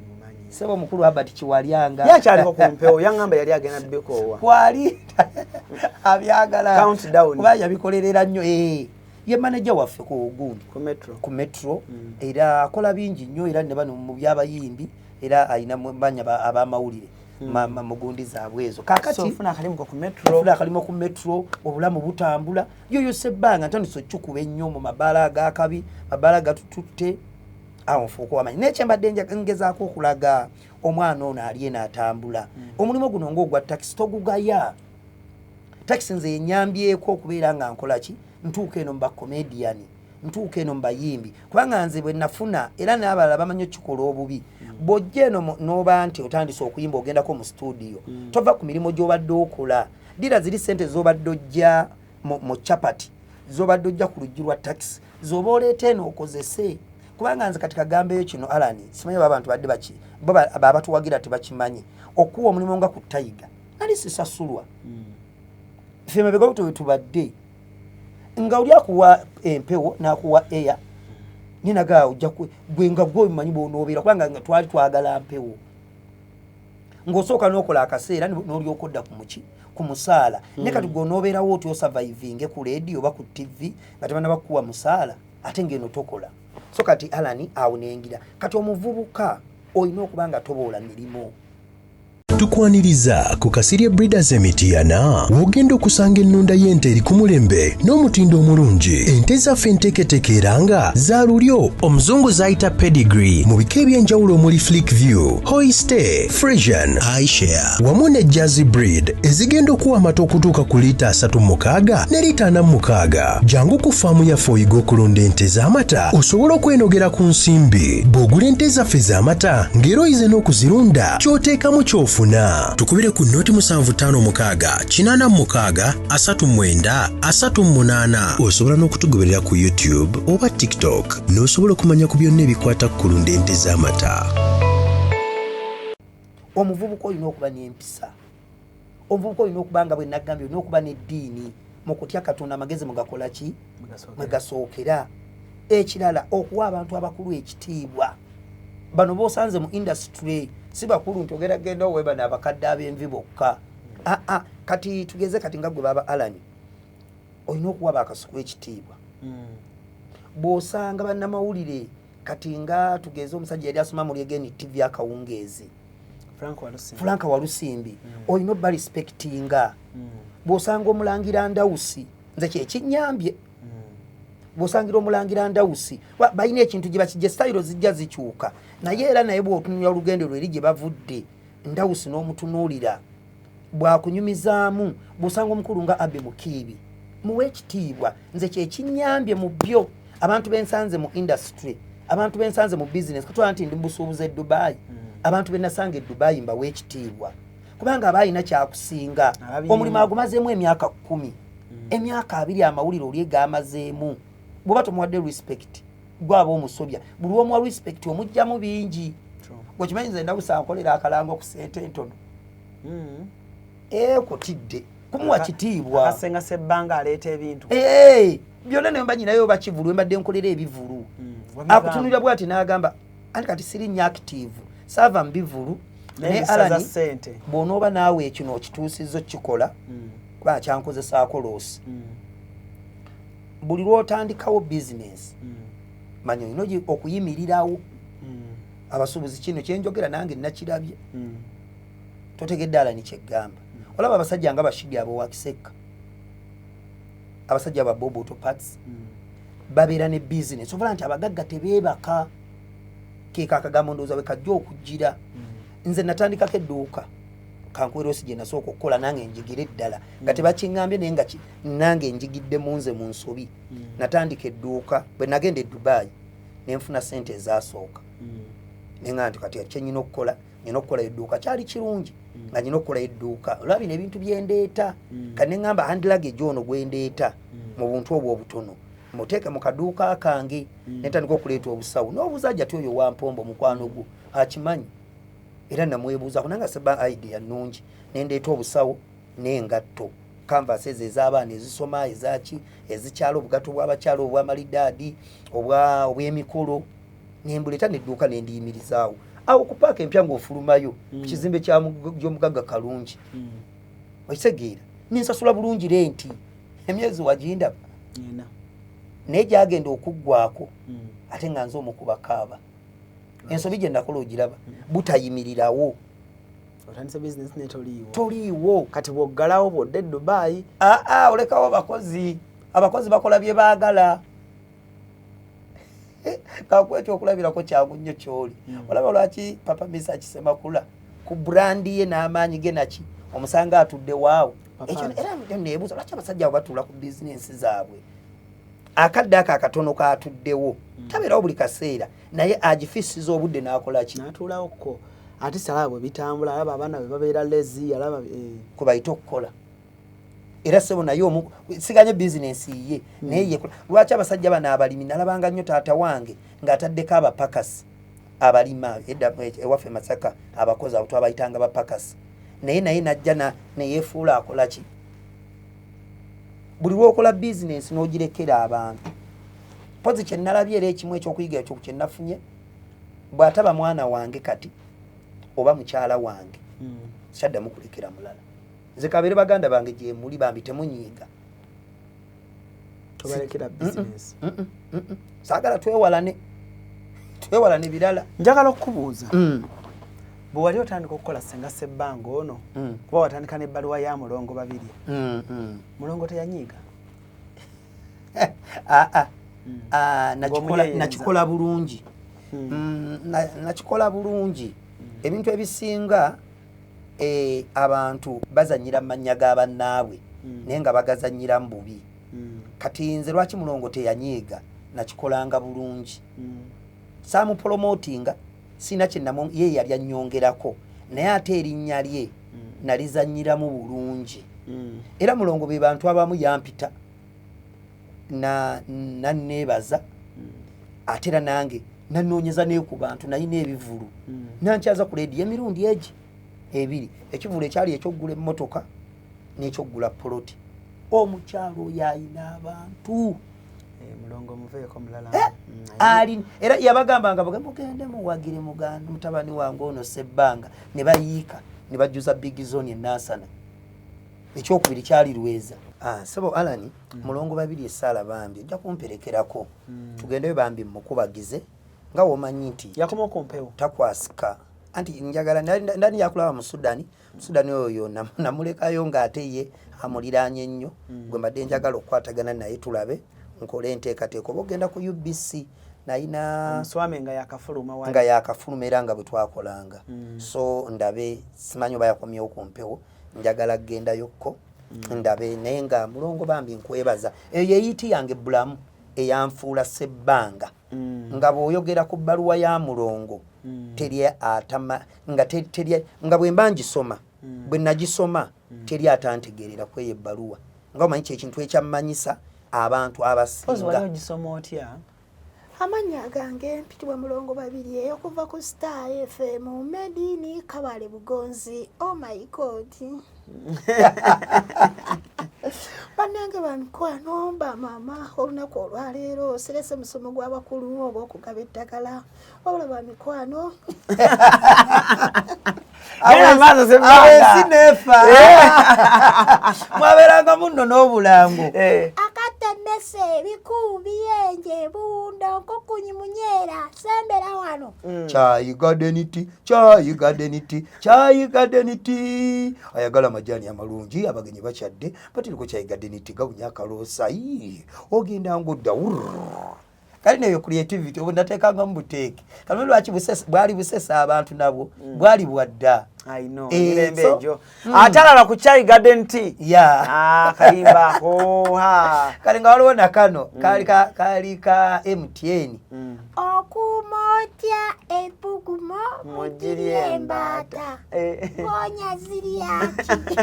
mumanyi sebo mukulu Albert Kiwalyanga yakyaliko ku mpewo yangamba yali agenda bikowa kwali abyagala countdown kuba yabikolerera nnyo ye manager waffe ku Ogundi ku metro era akola bingi nnyo era ne bano mu byabayimbi era ayina banya abamawulire mugundi zaabwe ezo kakati ofuna kalimo ku metro obulamu butambula yoyo sebbanga ntandise okukuba ennyo mu mabaala agakabi mabaala gatututte awo nfuuka wamanyi nekyembadde ngezaako okulaga omwana ono ali n'atambula omulimu guno ng'ogwa taxi togugaya taxi nze yenyambyeko okubeera nga nkola ki ntuuka eno mu bakomedian ntuuka eno mu bayimbi kubanga nze bwe nafuna era n'abalala bamanyi okikola obubi bw'ojja eno n'oba nti otandise okuyimba ogendako mu studio tova ku mirimu gy'obadde okola dira ziri ssente z'obadde ojja mu chapati z'obadde ojja ku luggi lwa taxi z'oba oleeta eno okozese kubanga nze kati kagambeyo kino Alani simanyi abantu badde abatuwagira tebakimanyi okuwa omulimu nga ku Tiger nali sisasulwa ffe mabega buto tubadde nga oli akuwa empewo n'akuwa air ninaga ojja gwe nga gwe omanyi bw'onoobeera kubanga nga twali twagala mpewo ng'osooka n'okola akaseera n'olyoka odda ku musaala naye kati gwe onoobeerawo oti osurviving ku radio oba ku TV nga tebanaba kukuwa musaala ate ng'eno tokola so kati Alani awo nengira kati omuvubuka olina okuba nga toboola mirimu tukwaniriza ku Kasirye Breeders Emityana wogenda okusanga ennunda y'ente eri ku mulembe n'omutindo omulungi ente zaffe enteeketeeke era nga za lulyo omuzungu zayita pedigree mu bika ebyenjawulo omuli Flick View, Hoiste, Frisian, iShare wamu ne Jersey breed ezigenda okuwa amata okutuuka ku liita 36 ne liita 46 jangu ku faamu yaffe oyiga okulunda ente z'amata osobola okwenogera ku nsimbi bw'ogula ente zaffe z'amata ng'era oyize n'okuzirunda ky'oteekamu ky'ofuna tukubire ku noti 7556 86 39 38 osobola n'okutugoberera ku YouTube oba TikTok n'osobola okumanya ku byonna ebikwata ku kulunda ente z'amata. Omuvubuka olina okuba n'empisa omuvubuka olina okuba nga bwe nagambye olina okuba n'eddiini mu kutya Katonda amagezi mugakola ki mugasookera ekirala okuwa abantu abakulu ekitiibwa bano b'osanze mu industry si bakulu nti ogeragenda oweba n'abakadde ab'envi bokka kati tugeze kati nga gwe baba Alani olina okuwa bakasuku ekitiibwa bw'osanga bannamawulire kati nga tugeze omusajja yali asoma mu Lyegeni TV akawungeezi Frank Walusimbi olina obba respectinga bw'osanga omulangira Ndawusi nze kyekinyambye bw'osangira omulangira Ndawusi balina ekintu gye bakijja style zijja zikyuka naye era naye bw'otunuulira olugendo lweri gye bavudde Ndawusi n'omutunuulira bwakunyumizaamu bw'osanga omukulu nga Abe Mukiibi muwe ekitiibwa nze kyekinyambye mu byo abantu bensanze mu industry abantu bensanze mu business katwala nti ndi mubusuubuzi e Dubai abantu benasanga e Dubai mbawe ekitiibwa kubanga abayina kyakusinga omulimu agumazeemu emyaka 10 emyaka 2 amawulire oli gamazeemu bw'oba tomuwadde respect gwaba omusobya buli omu wa respect omujjamu bingi gwekimanyi nze Ndawusi ankolera akalango ku ssente entono kutidde kumuwa kitiibwa akasenga sebbanga aleeta ebintu byonna naye mbanyi nayo bakivulu mbadde nkolera ebivulu akutunulira bwati n'agamba anti kati siri active saava mbivulu naye Alani bw'onooba naawe ekino okituusizza kikola kuba kyankozesaako loosi buli lw'otandikawo business manya olina okuyimirirawo abasuubuzi kino kyenjogera nange nakirabye totegedde Alani kyeggamba olaba abasajja nga Bashidi ab'owakiseka abasajja ba Bobo Auto Parts babeera ne business ovala nti abagagga tebeebaka keeka akagambo ndowooza bwe kajja okujjira nze natandikako edduuka kankuwerosi gye nasooka okukola nange njigire eddala nga tebakiŋŋambye naye nga nange njigidde munze mu nsobi natandika edduuka bwe nagenda e Dubai ne nfuna ssente ezasooka nenga kati kyenyina okukola edduuka kyali kirungi nga nyina okukola edduuka olwa bino ebintu byendeeta kati neŋŋamba hand luggage ono gwendeeta mu buntu obwo obutono muteeke mu kaduuka kange netandika okuleeta obusawo n'obuuza jjati oyo wampombo mukwano gwo akimanyi era namwebuuza kunanga seba idea nnungi nendeeta obusawo n'engatto canvas ezo ez'abaana ezisoma ezaki ezikyala obugatto bw'abakyala obwamalidaadi obw'emikolo nembuleta nedduuka nendiyimirizaawo awo ku paaka empya ng'ofulumayo ku kizimbe gy'omugagga kalungi okitegeera ninsasula bulungi renti emyezi wagindaba naye gyagenda okuggwako ate nga nze omukubakaaba ensobi gye nakola ogiraba butayimirirawo otandise business ne toliiwo kati bwoggalawo bwodde Dubai olekawo abakozi bakola bye baagala kakwetyo okulabirako kyangu nnyo kyoli olaba lwaki papa Misa Kisemakula ku brandi ye n'amaanyi ge naki omusanga atudde waawo ekyo era neebuuza lwaki abasajja abo batuula ku bizinensi zaabwe akadde ako akatono kaatuddewo tabeerawo buli kaseera naye agifisiza obudde n'akola ki n'atuulawokko ate salaba bwe bitambula alaba abaana bwe babeera lezi alaba kubayita okukola era sebo naye siganye bizinensi ye naye lwaki abasajja bano abalimi nalabanga nnyo taata wange ng'ataddeko abapakasi abalima ewaffe Masaka abakozi abo twabayitanga bapakasi naye najja neyeefuula akola ki buli lwokola bizinensi n'ogirekera abantu pozi kye nalabye era ekimu ekyokuyiga ekyo kye nafunye bw'ataba mwana wange kati oba mukyala wange saddamu kulekera mulala nze kabeere baganda bange gye muli bambi temunyiiga tobalekera business saagala twewalane birala njagala okubuuza bwe wali otandika okukola Ssenga Ssebbanga ono kuba watandika n'ebbaluwa ya mulongo babiri mulongo teyanyiiga nakikola bulungi nakikola bulungi ebintu ebisinga abantu bazanyira mannya g'abannaabwe naye nga bagazanyira mu bubi kati nze lwaki mulongo teyanyiiga nakikolanga bulungi saamupromotinga sina kyenamu ye yali annyongerako naye ate erinnya lye nalizanyiramu bulungi era mulongo be bantu abamu yampita nanneebaza ate era nange nanoonyeza ne ku bantu nalina ebivulu nankyaza ku leediyo emirundi egi ebiri ekivulu ekyali ekyoggula emmotoka n'ekyoggula poloti omukyalo oyo ayina abantu mulongo muveeko mulala ali era yabagambanga mugende muwagire muganda mutabani wange ono Ssebbanga ne bayiika ne bajjuza big zone enasana ekyokubiri kyali Lweza sebo Alani mulongo babiri essaala bambi ojja kumperekerako tugendeyo bambi mukubagize nga womanyi nti yakoma okumpewo takwasika anti njagala ndani yakulaba mu Sudani oyo namulekayo ng'ate ye amuliraanye nnyo gwe mbadde njagala okukwatagana naye tulabe nkole enteekateeka oba ogenda ku UBC nayina omuswame nga yakafuluma era nga bwe twakolanga so ndabe simanyi oba yakomyewo ku mpewo njagala kgendayokko ndabe naye nga mulongo bambi nkwebaza eyo eyiti yange bulamu eyanfuula Ssebbanga nga bw'oyogera ku bbaluwa ya mulongo teri atama nga bwe mba ngisoma bwe nagisoma teri atantegeerera ku eyo ebbaluwa nga omanyi kyekintu ekyammanyisa abantu abasinga ogisoma otya amannya gange mpitibwa mulongo babiri eyokuva ku Star FM Medini Kabale Bugonzi. Oh my God. Banange bamikwano bamama olunaku olwaleero serese musomo gw'abakulu ogw'okugaba eddagala wabula bamikwano awensinefa mwaberanga munno n'obulango akatenese ebikumbi yenje bunda nkokunyi munyera sembera wano kyayigadeniti ayagala majani amalungi abagenyi bakyadde batiriko kyayigadeniti gawunya akaloosa ogenda ngodda kali neyo creativity obu ndateekanga mu buteeke kali lwaki bwali busesa abantu nabwo bwali bwadda ejo atalala ku chai garden tea kayimba kali nga waliwo nakano kali ka MTN okumotya epugumo mujiri embata konya ziriaki.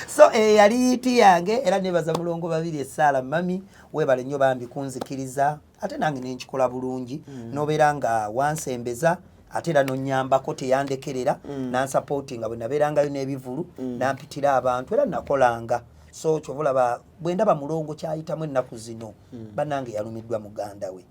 So yali iti yange era nebaza mulongo babiri Esala mami webale nnyo bambi kunzikiriza ate nange nenkikola bulungi nobeera nga wansembeza ate era nonyambako teyandekerera nansupportinga bwe nabeerangayo n'ebivulu nampitira abantu era nakolanga. So kyobulaba bwe ndaba mulongo kyayitamu ennaku zino bannange yalumiddwa muganda we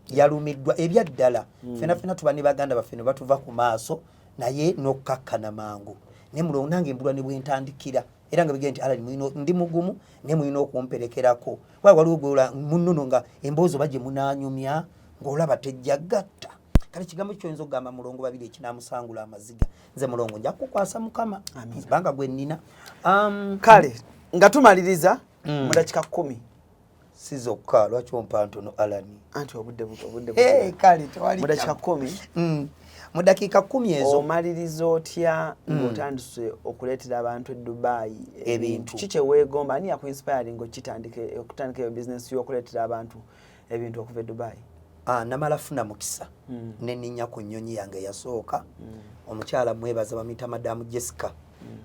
yalumiddwa ebyaddala fena tuba ne baganda baffe ne batuva ku maaso naye n'okkakkana mangu ne mulongo nange mbulwa ne bwentandikira era nga bigenda nti ala ndi mugumu ne mulina okumperekerako waliwo gweola munnono nga emboozi oba gye munaanyumya ng'olaba tejjagatta kale kigambo kyoyinza okugamba mulongo babiri ekinamusangula amaziga nze mulongo nja kukwasa mukama banga gwe nnina kale nga tumaliriza mu dakika 10 sizokka lwaki ompa ntono alani anti obudde kale tewali mu dakika 10 mu dakiika 10 ezo omaliriza otya ng'otandise okuleetera abantu e Dubai ebintu kiki weegomba ani yakuinspiring okutandika eyo bizinesi y'okuleetera abantu ebintu okuva e Dubai? Namala funa mukisa neninya ku nnyonyi yange yasooka omukyala mwebaza bamuyita Madamu Jessica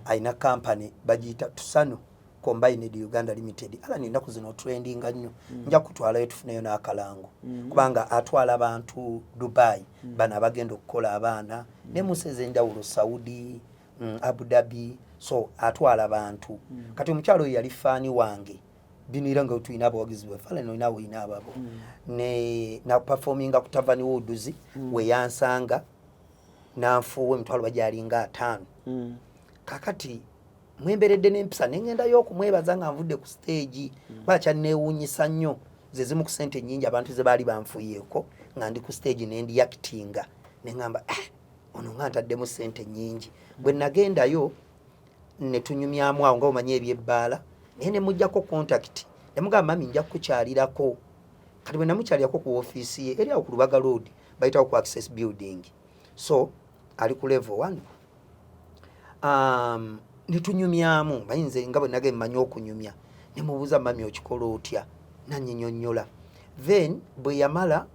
ayina kampani bagiyita Tusano Combined Uganda Limited ala nindaku zino trendinga nnyo nja kutwalayo tufuneyo n'akalango kubanga atwala abantu Dubai bana bagenda okukola abaana ne museze enjawulo Saudi Abu Dhabi so atwala abantu kati omukyalo yali faani wange binira nga tuyina abawagizi bafala no inawo inababo ne na performinga ku Tavani Woods we yansanga nanfuwe mtwalo bajalinga 5 kakati mwemberedde n'empisa nengenda y'okumwebaza nga nvudde ku stage bakya neewuunyisa nnyo ze zimu ku sente nnyingi abantu ze baali banfuyeeko nga ndi ku stage nendi actinga nengamba ono nga ntaddemu sente nnyingi bwe nagendayo ne tunyumyamu awo nga omanye ebyebbaala naye ne mujjako contact ne mugamba mami nja kukyalirako kati bwe namukyalirako ku ofiisi ye eri awo ku Lubaga Road bayitawo ku Access Building so ali ku level 1 nitunyumyamu bayinze nga bwe nage mmanyi okunyumya ne mubuuza mami okikola otya nanyinyonnyola then bwe yamala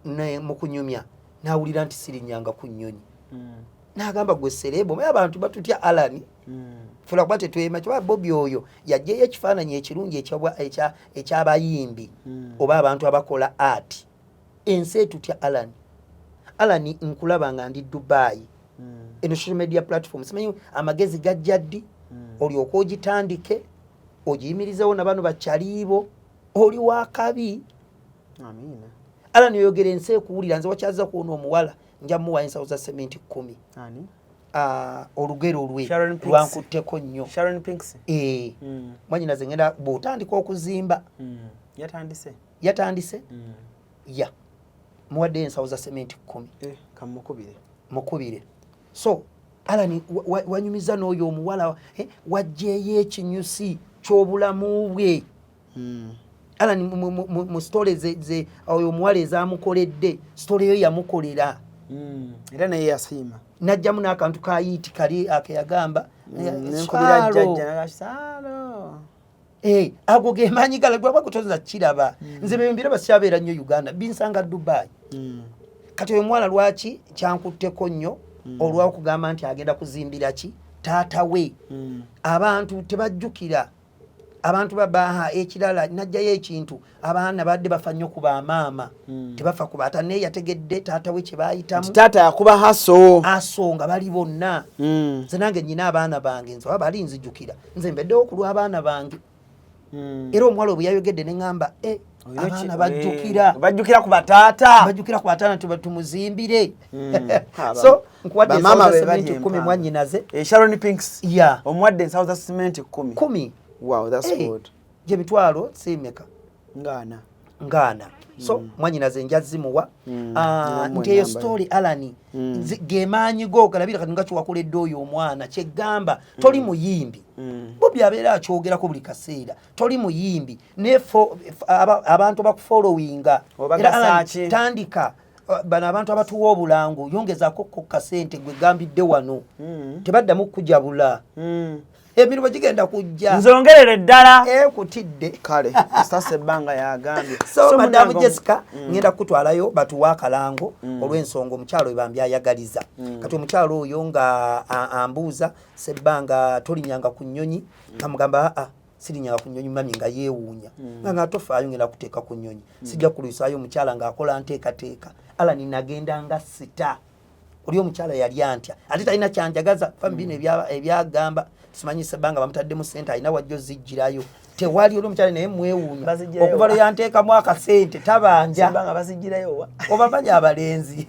ne mukunyumya nawulira nti sirinnyanga ku nnyonyi n'agamba gwe serebo maye abantu batutya Alani fula kuba tetwema kiba Bobi oyo yajjeyo ekifaananyi ekirungi ekyabayimbi oba abantu abakola art ensi etutya Alani nkulaba nga ndi Dubai eno social media platform simanyi amagezi gajja ddi olyoka ogitandike ogiyimirizewo na bano bakyaliibo oli wakabi amina Alani oyogera ensi ekuwulira nze wakyaza kuona omuwala nja muwa ensawo za sementi 10 ani olugero lwe lwankutteko nnyo Sharon Pinks mwanyina ze ngenda bw'otandika okuzimba yatandise ya muwadde ensawo za sementi 10 mukubire so Alani wanyumiza n'oyo omuwala wajjeeyo ekinyusi ky'obulamu bwe Alani mu story ze oyo omuwala ezaamukoledde story yo yamukolera era naye yasiima najjamu n'akantu kayiiti kali akeyagamba nenkubira jjajja nagakisaalo ago ge maanyi gala gwe kutoza kiraba nze bembira basyabeera nnyo Uganda binsanga Dubai kati oyo omuwala lwaki kyankutteko nnyo olw'okugamba nti agenda kuzimbira ki taata we abantu tebajjukira abantu babaha ekirala najjayo ekintu abaana badde bafa nnyo ku bamaama tebafa ku baata naye yategedde taata we kye baayitamu taata yakuba aso nga bali bonna nze nange nnyina abaana bange nze baba ali nzijjukira nze mbeddewo ku lw'abaana bange era omuwala bwe yayogedde ne ŋŋamba abaana bajjukira ku bataata tumuzimbire so nkuwadde ensawo za sementi 10 mwannyinaze Sharon Pinks omuwadde ensawo za sementi 10 wow that's good je mitwalo simeka ngana so mwanyinaze njazimuwa nti eyo story Alani gemaanyi go galabira kati nga kiwakoledde oyo omwana kyegamba toli muyimbi Bobi abeera akyogerako buli kaseera toli muyimbi nefo abantu bakufollowinga era tandika bana abantu abatuwa obulango yongezaako ko kasente gwe gambidde wano tebaddamu kujabula emirimu gigenda kujja nzongerere ddala kutidde kale sasa ebbanga yagambye so Madam Jessica ngenda kutwalayo batuwa akalango olw'ensonga omukyalo ebambi ayagaliza kati omukyalo oyo nga ambuuza sebbanga tolinyanga ku nnyonyi amugamba sirinyanga ku nnyonyi mami nga yeewuunya nga tofaayo ngenda kuteeka ku nnyonyi sijja kulwisaayo omukyala ng'akola nteekateeka ala ninagenda nga sita oli omukyala yali antya ate talina kyanjagaza fambino ebyagamba simanyi sebbanga bamutaddemu ssente alina wajjo zijjirayo tewali oli omukyala naye mwewuunya okuva lwe yanteekamu akasente tabanja obamanya abalenzi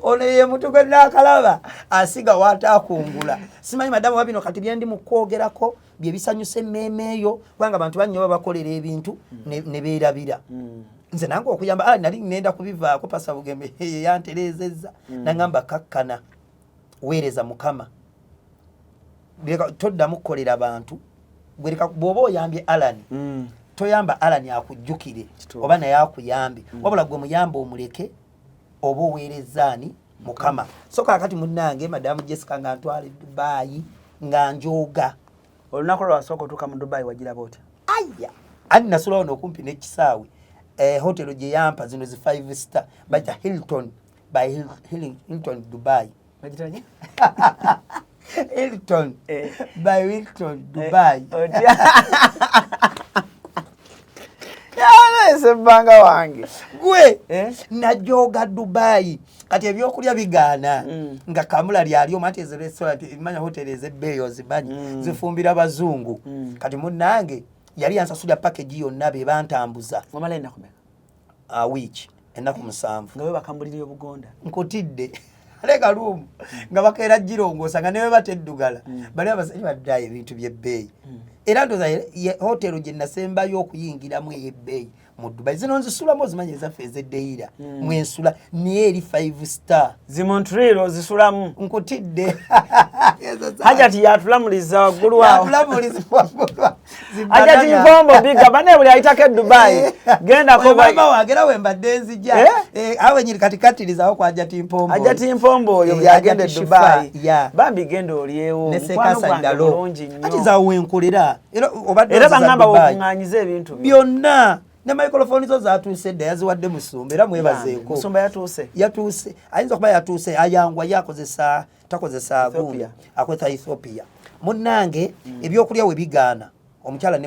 ono ye mutu gwe naakalaba asiga waataakungula simanyi madamu wabino kati byendi mu kwogerako bye bisanyusa emmeeme eyo kubanga abantu bannyo babakolera ebintu ne beerabira nze nange okuyamba nali ngenda kubivaako pasa bugembe yantereezezza nangamba kakkana weereza mukama toddamu kukolera abantu bw'oba oyambye Alani toyamba Alani akujjukire oba naye akuyambe wabula gwe muyamba omuleke oba oweerezaani mukama so kaakati munnange Madamu Jessica nga ntwale Dubai nga njooga olunaku lwasooka otuuka mu Dubai wagiraba otya aya ani nasulawo n'okumpi n'ekisaawe hotelo gye yampa zino zi 5 star bayita Hilton by Hilton Dubai bagitanye Hilton by Hilton Dubai sebbanga wange gwe najooga Dubai kati ebyokulya bigaana nga kamula lyali omati eze restaurant imanya hoteli ezebbeeyo zimanyi zifumbira bazungu kati munnange yali yansasula package yonna be bantambuza wamala ennaku kumeka wiki ennaku 7 nga we bakambulira obugonda nkutidde aleka lumu nga bakeera girongoosa nga newe bateddugala bali abasajja baddayo ebintu by'ebbeeyi era ndoza hotelo gye nasembayo okuyingiramu ey'ebbeeyi mu Dubai zino nzisulamu ozimanyi ezaffe ez'eddeira mwensula niye eri 5 star zi Montreal ozisulamu nkutidde Hajati yatulamuliza waggulu awo Hajati mpombo biga bane buli ayitako e Dubai gendako mama wagera we mbadde nzija awe nyiri katikatirizawo kwa Hajati mpombo Hajati mpombo oyo yagenda e Dubai bambi genda olyewo nesekasa ndalo ati zawe enkolera era bangamba wokunganyiza ebintu byonna ne microphone zo zatuuse dda yaziwadde Musumba era mwebazeeko Musumba yatuuse ayinza okuba yatuuse ayangwa yakozesa takozesa gundi akweta Ethiopia munnange ebyokulya we bigaana omukyala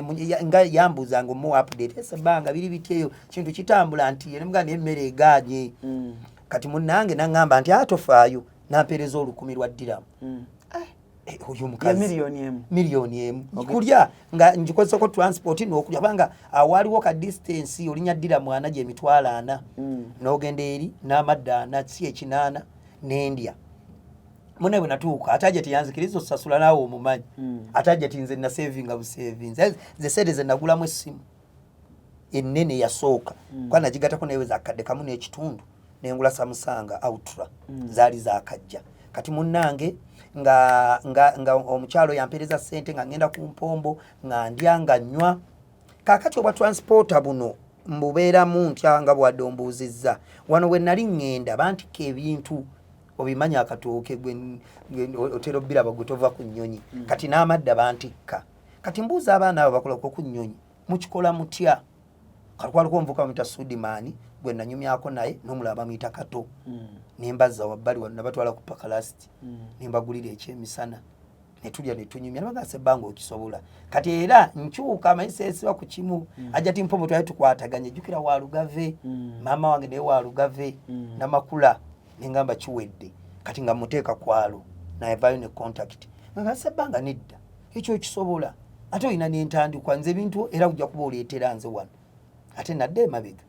nga yambuuzanga omu update esebanga biri bityeyo kintu kitambula nti nemuganda emmere egaanye kati munnange nangamba nti atofaayo nampeereza 10,000 lwa dirham oyo mukazi milioni emu kulya nga njikozesako transport n'okulya kubanga awaliwo ka distance olinya dirham 4 gy'emitwalo 4 n'ogenda eri n'amadda 4 si ekinana n'endya mune bwe natuuka atajja tiyanzikiriza osasula naawe omumanyi atajja tinze na savinga busavings ze sede ze nagulamu essimu ennene yasooka kwa nagigatako newe zakadde kamu n'ekitundu n'engula Samsung Ultra zaali zakajja kati munnange nga omukyalo yampereza ssente nga ngenda ku mpombo nga ndya nga nnywa kaakati obwa transporta buno mbubeeramu ntya nga bwadde ombuuzizza wano we nali ŋŋenda bantika ebintu obimanya akatooke otera obbiraba gwe tova ku nnyonyi kati n'amadda bantikka kati mbuuza abaana abo bakolako ku nnyonyi mukikola mutya kalukwaliko omuvuka bamuyita Sudimaani gwe nanyumyako naye n'omulala bamuyita Kato nembazza wabbali wano nabatwala ku pakalasiti nembagulira ekyemisana netulya netunyumya nabagasa ebbanga okisobola kati era nkyuka amayisa esiba ku kimu Hajati mpombo twali tukwataganye jjukira Walugave maama wange naye Walugave namakula nengamba kiwedde kati nga muteeka kwalo nayevaayo ne contact nagasa ebbanga nedda ekyo kisobola ate olina n'entandikwa nze ebintu era kujja kuba oleetera nze wano ate nadde emabega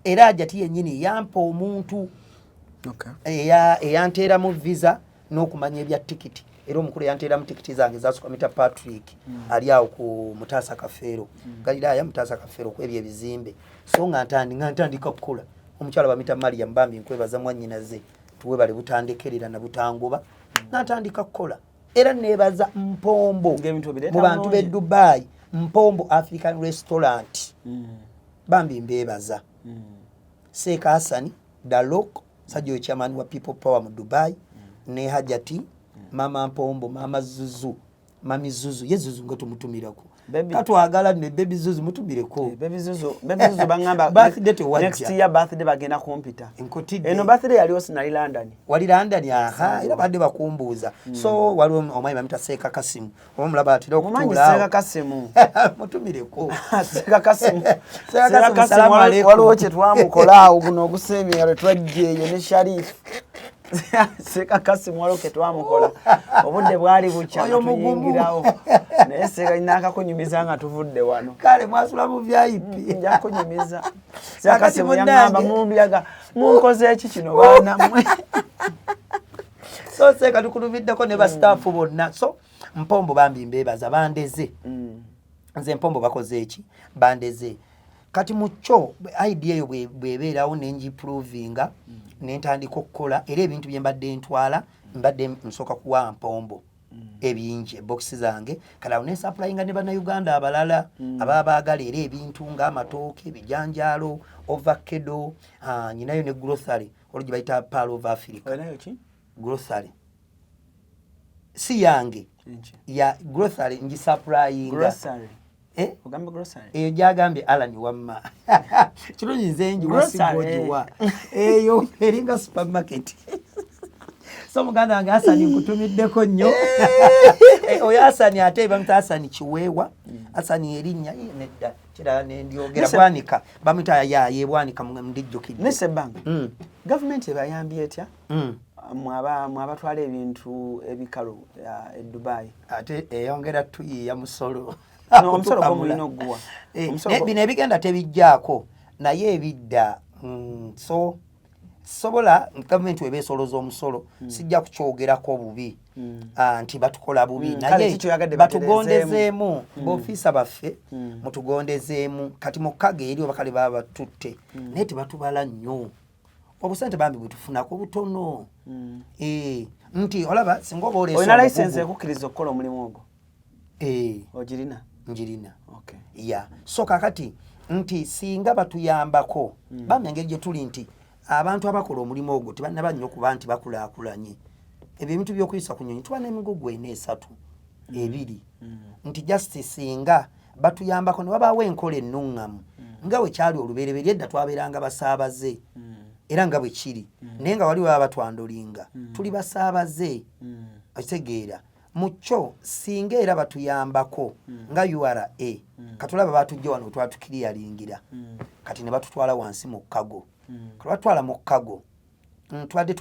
era Hajati yennyini yampa omuntu eyanteeramu visa n'okumanya ebya tikiti era omukulu yanteeramu tikiti zange zasukka mita Patrick ali awo ku Mutaasa Kafeero Galilaya Mutaasa Kafeero kwebyo ebizimbe so nga ntandika kukola omukyala bamita Mariam bambi nkwebaza mwannyinaze tuwebale butandekerera na butangoba natandika kukola era nebaza mpombo mu bantu be Dubai mpombo African restaurant bambi mbebaza Seka Hasani Dalok Sajo chairman wa People Power mu Dubai ne Hajati mama mpombo mama Zuzu mami Zuzu ye Zuzu ngo tumutumirako katwagala ne baby Zuzu mutumireko baby Zuzu bangamba birthday to wajja next year birthday bagenda kumpita enkotide eno birthday yali osinali London wali London aha era badde bakumbuza so wali omayi mamita Seeka Kasimu omulaba atira okutula Seeka Kasimu mutumireko Seeka Kasimu waliwo kye twamukola awo guno ogusemye yale twajjeyo ne Sharif Seeka Kasimu waliwo kye twamukola obudde bwali bucya tuyingirawo naye Seeka inaka kunyumiza nga tuvudde wano kale mwasula mu VIP nja kunyumiza Seeka Kasimu yangamba mumbyaga munkoze eki kino baana mwe so Seeka tukulumiddeko ne ba staff bonna so Mpombo bambi mbebaza bandeze nze Mpombo bakoze eki bandeze kati mucho idea yo bwebeerawo nenji provinga nentandika okukola era ebintu bye mbadde ntwala mbadde nsoka kuwa Mpombo ebinje box zange kala ne supplyinga ne bana Uganda abalala ababaagala era ebintu nga amatooke bijanjalo ovacado nyinayo ne grocery olugi bayita Pearl of Africa grocery si yange ya grocery nji supplyinga grocery ugambe grocery eyo jagambye Alan wamma kino nze nji wasigojiwa eyo eringa supermarket so muganda wange Hasani nkutumiddeko nnyo oyo Hasani ate bamita Hasani Kiweewa Hasani erinnya nedda kira nendyogera bwanika bamita ye bwanika mundijjukidde nese banga government ebayambye etya mwabatwala ebintu ebikalu e Dubai ate eyongera tuyiya musolo omusolo gw'omulina ogguwa bino ebigenda tebijjaako naye ebidda so sobola government webeesoloza omusolo sijja kukyogerako bubi nti batukola bubi naye batugondezeemu b'ofiisa baffe mutugondezeemu kati mukaga eri obakale baba batutte naye tebatubala nnyo obusente bambi bwetufunako butono nti olaba singa oba oleesa olina license ekukkiriza okukola omulimu ogwo ogirina njirina ya so kakati nti singa batuyambako bambi engeri gye tuli nti abantu abakola omulimu ogwo tebanaba nnyo okuba nti bakulaakulanye ebyo ebintu by'okuyisa ku nnyonyi tuba n'emigugu ena esatu ebiri nti justice singa batuyambako ne wabaawo enkola ennuŋŋamu nga bwe kyali olubereberye edda twabeeranga basaabaze era nga bwe kiri naye nga wali baba batwandolinga tuli basaabaze okitegeera mucho singa era batuyambako nga URA katulaba batujja wano twatukiriyalingira kati ne batutwala wansi mu kago batwala mu kago twadde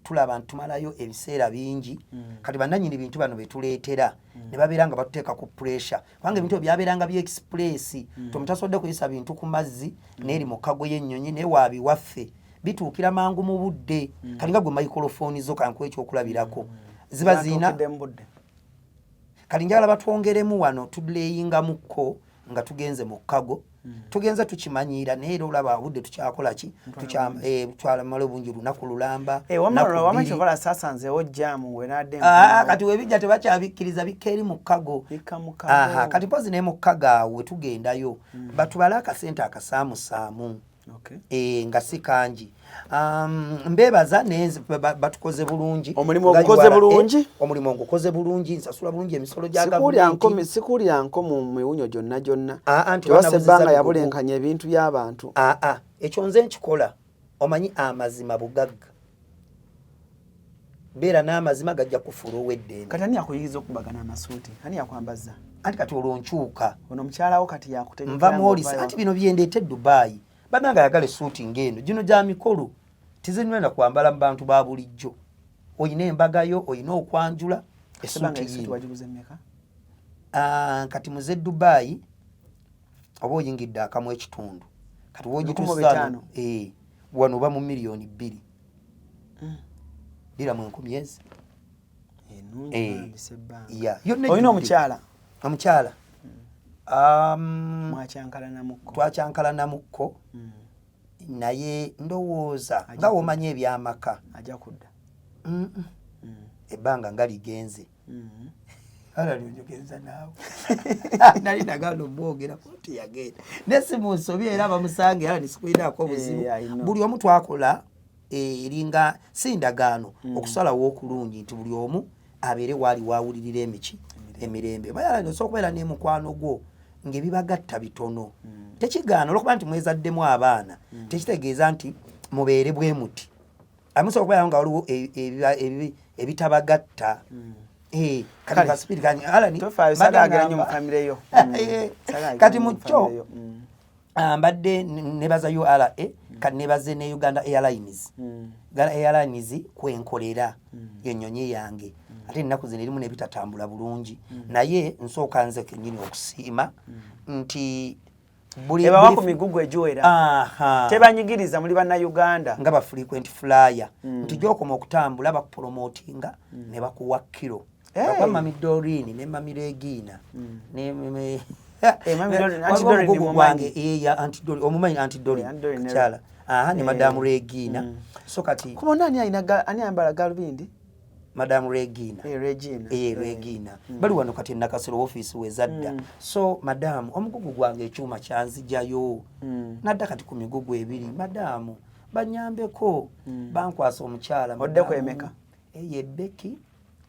tulaba ntumalayo ebiseera bingi kati bannanyini bintu bano betuleetera ne babeera nga batuteeka ku pressure kubanga ebintu byabeeranga by express tomutasodde kuyisa bintu ku mazzi n'eri mu kago y'ennyonyi naye waabiwaffe bituukira mangu mu budde kati nga gwe microphone zo kankuwa ekyokulabirako ziba ziina kati njagala batwongeremu wano tuduleyingamukko nga tugenze mu kago tugenze tukimanyiira naye era olaba budde tukyakola ki twamala obungi lunaku lulamba wamala sasa nzewo jaamu wenadde kati webijja tebakyabikkiriza bikka eri mu kago kati pozi naye mu kago awo wetugendayo batubale akasente akasaamusaamu nga si kangi mbebaza batukoze bulungi omulimu ogukoze bulungi omulimu ogukoze bulungi nsasula bulungi emisolo gya gavumenti sikulya nko mu miwunyo gyonna tewasebanga yabulenkanya ebintu by'abantu ekyo nze nkikola omanyi amazima bugagga beera n'amazima gajja kufuula ow'eddembe kati ani yakuyiriza okubagana amasuuti ani yakwambaza anti kati olwo nkyuka ono mukyalawo kati yakutegeka nva mwolisi anti bino byendeete Dubai bananga yagala essuuti ng'eno gino gya mikolo tizinwenda kwambala mu bantu ba bulijjo oyina embagayo oyina okwanjula essuuti kati muze Dubai oba oyingidde akamu ekitundu kati wogitusa wano oba mu miliyoni 2 dira mu 10 ezi oyina omukyala twakyankalanamukko naye ndowooza nga womanya ebyamaka ajja kudda ebbanga nga ligenze alalijogenza naawe nali nagano mwogera kuti yagenda nesimu nsobye era bamusange ala nisikuinaako obuzibu buli omu twakola eringa si ndagaano okusalawo okulungi nti buli omu abeere waali wawulirira emirembe bayala nso okubeera ne mukwano gwo ng'ebibagatta bitono tekigaana olwokuba nti mwezaddemu abaana tekitegeeza nti mubeere bwe muti amusobola okubeera nga waliwo ebitabagatta kati mukyo mbadde nebazayo RA kati nebaze ne Uganda Airlines Uganda Airlines kwenkolera yennyonyi yange ate ennaku zino erimu nebitatambula bulungi naye nsooka nze kennyini okusiima nti ebawa ku migugu egiwera tebanyigiriza muli bannayuganda nga ba frequent flyer nti gyokoma okutambula bakupromotinga ne bakuwa kiro kwa Mami Doreen ne Mami Regina ne omumanyi Antidori kyala ne Madamu Regina so kati kuba nani ani ayambala galubindi Madamu Regina Regina bali wano kati nakasero office wezadda so madamu omugugu gwange ekyuma kyanzijayo nadda kati ku migugu ebiri madamu banyambeko bankwasa omukyala odde kwemeka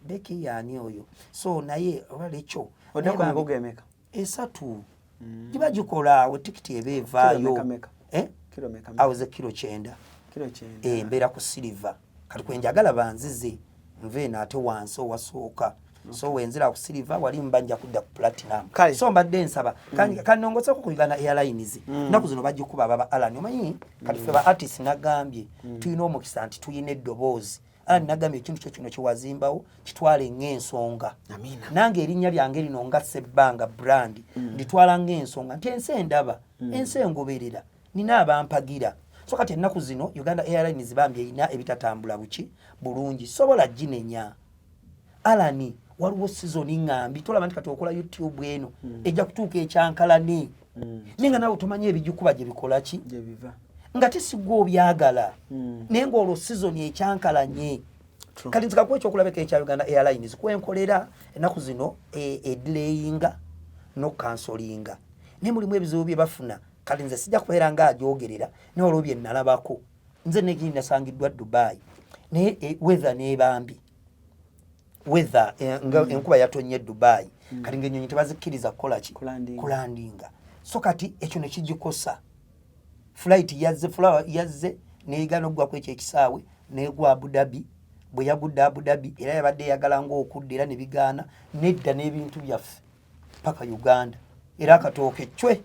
Beki yani oyo so naye olwalekyo odde ku migugu emeka esatu giba gikola we tikiti ebeevaayo awuze kilo 9 mbeera ku silver kati kwenjagala banzize nveena ate wansi owasooka so wenzira ku silver wali mbanja kudda ku platinum so mbadde nsaba kanongoseko ku Uganda Airlines naku zino bagikuba baba Alan omanyi kati fe ba artist nagambye tuyina omukisa nti tuyina eddoboozi Alan nagambye ekintu kino kiwazimbawo kitwale ng'ensonga nange erinnya lyange lino nga Sebbanga brand nditwala ng'ensonga nti ensi endaba ensi engoberera nina abampagira so kati ennaku zino Uganda Airlines bambye ina ebitatambula buki bulungi sobola ginenya Alani waliwo season ngambi tolaba nti kati okola YouTube eno ejja kutuuka ekyankalani ninga nawe otomanye ebijjukuba gye bikola ki gye biva nga tesigwa obyagala naye ng'olwo season ekyankalanye kati nzikakuwa ekyokulabeka ekya Uganda Airlines kwenkolera ennaku zino edilayinga nokansolinga naye mulimu ebizibu bye bafuna kati nze sijja kubeera nga agyogerera naye olwo bye nalabako nze negindi nasangiddwa Dubai naye weather n'ebambi weather enkuba yatonye Dubai kati ng'ennyonyi tebazikkiriza kukola ki kulandinga so kati ekyo ne kigikosa flight yazze neegana okuggwa ku ekyo ekisaawe neegwa Abu Dhabi bwe yagudde Abu Dhabi era yabadde eyagala ng'okudda era ne bigaana nedda n'ebintu byaffe paka Uganda era akatooke cwe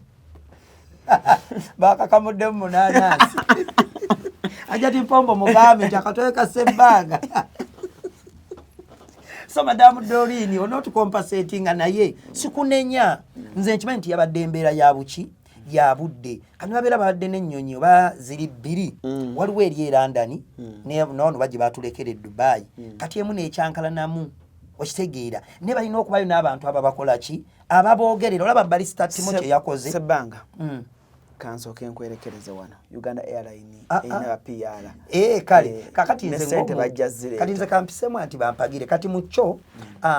bakakamuddemu munanasi ajati mpombo mugambe nti akatooke kasebbanga so Madamu Doreen onot compensating naye sikunenya nze nkimanyi nti yabadde embeera ya buki ya budde kati babeera babadde n'ennyonyi oba ziri bbiri waliwo eri e London nono bajje batulekera Dubai kati emu n'ekyankalanamu okitegeera ne balina okubayo n'abantu ababakola ki ababoogerera olaba Barrister Timothy yakoze Sebbanga kansooka enkwerekereze wano Uganda Airline eyina PR kale kakati nze kampisemu anti bampagire kati mukyo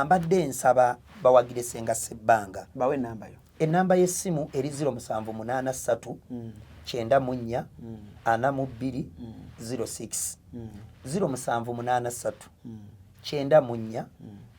mbadde nsaba bawagire Senga Sebbanga bawe enamba yo enamba y'essimu eri 0783 94 42 06 0783 94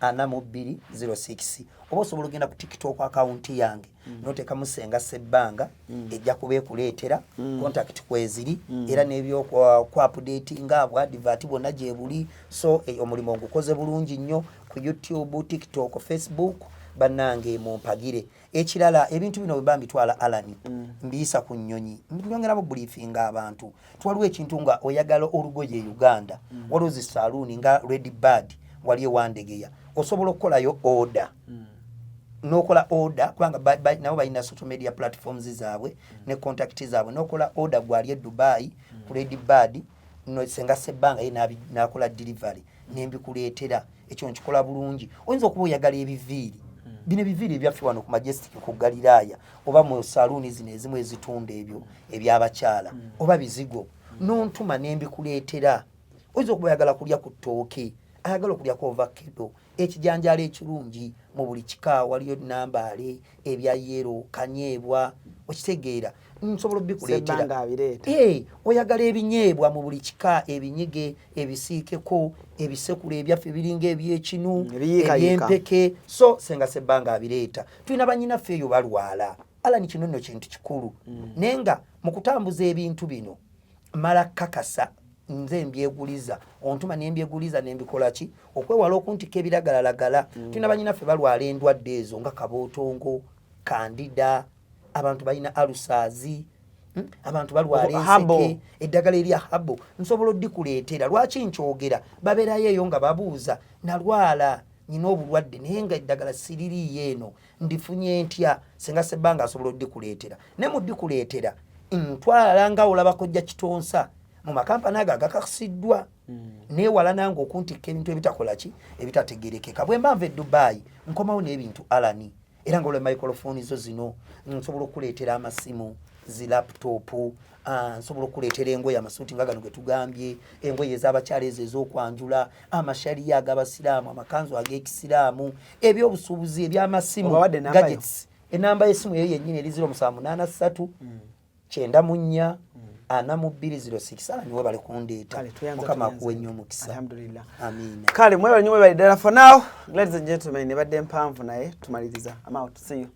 42 06 oba osobola ogenda ku TikTok account yange noteekamu Senga Sebbanga ejja kubeekuleetera contact kweziri era n'ebyo ku updatinga bwa advert bonna gye buli so omulimu ogukoze bulungi nnyo ku YouTube, TikTok, Facebook bannange mumpagire ekirala ebintu bino bwe mbitwala Alan mbiyisa ku nnyonyi mbyongeramu briefinga abantu twaliwo ekintu nga oyagala olugoye Uganda waliwo zi saloon nga Red Bird wali ewandegeya osobola okukolayo order nokola order kubanga nabo balina social media platforms zaabwe ne contact zaabwe nokola order gwali e Dubai ku Red Bird no Senga Sebbanga ye nakola delivery nembikuleetera ekyo nkikola bulungi oyinza okuba oyagala ebiviiri bino ebiviiri ebyaffe wano ku Majestic ku Galilaya oba mu saloon zino ezimu ezitunda ebyo ebyabakyala oba bizigo nontuma nembikuleetera oyinza okuba oyagala kulya ku ttooke ayagala okulya ku ovakkedo ekijanjalo ekirungi mu buli kika waliyo nambaale ebya yero kanyeebwa okitegeera nsobola bikuleetera Sebbanga abireeta. oyagala ebinyeebwa mu buli kika, ebinyige, ebisiikeko, ebisekulu ebyaffe biringa ebyekinu, ebyempeke, so senga Sebbanga abireeta. Tulina bannyinaffe eyo balwala. Alani kino nno kintu kikulu. Naye nga mu kutambuza ebintu bino mala kakasa nze mbyeguliza, ontuma nembyeguliza nembikola ki okwewala okuntika ebiragalalagala. Tulina bannyinaffe balwala endwadde ezo nga kabootongo, kandida, abantu balina alusaazi, abantu balwala enseke, eddagala erya habo nsobola oddikuleetera. Lwaki nkyogera? Babeerayo eyo nga babuuza nalwala nyina obulwadde naye nga eddagala siririiyo eno ndifunye ntya? Senga Sebbanga asobola oddikuleetera. Ne mu ddikuleetera ntwala nga olaba kojja kitonsa mu makampani ago agakasiddwa. Neewala nange okuntikka ebintu ebitakola ki ebitategerekeka. Bwe mba nva e Dubai nkomawo n'ebintu alani era nga olwe microphone zo zino nsobola okuleetera amasimu, zi laptop, nsobola okuleetera engoye amasuuti nga gano ge tugambye, engoye ez'abakyala ezo ez'okwanjula, amashaliya ag'abasiraamu, amakanzu ag'ekisiraamu, ebyobusuubuzi, ebyamasimu, gadgets. Enamba y'essimu eyo yennyini eri 0783 94 4206. Niwe bali kundeeta. Mukama akuwe nnyo omukisa. Alhamdulillah. Amina. Kale mwebale nnyo mwebale ddala for now. Ladies and gentlemen, ne badde mpanvu naye tumaliriza. I'm out. See you.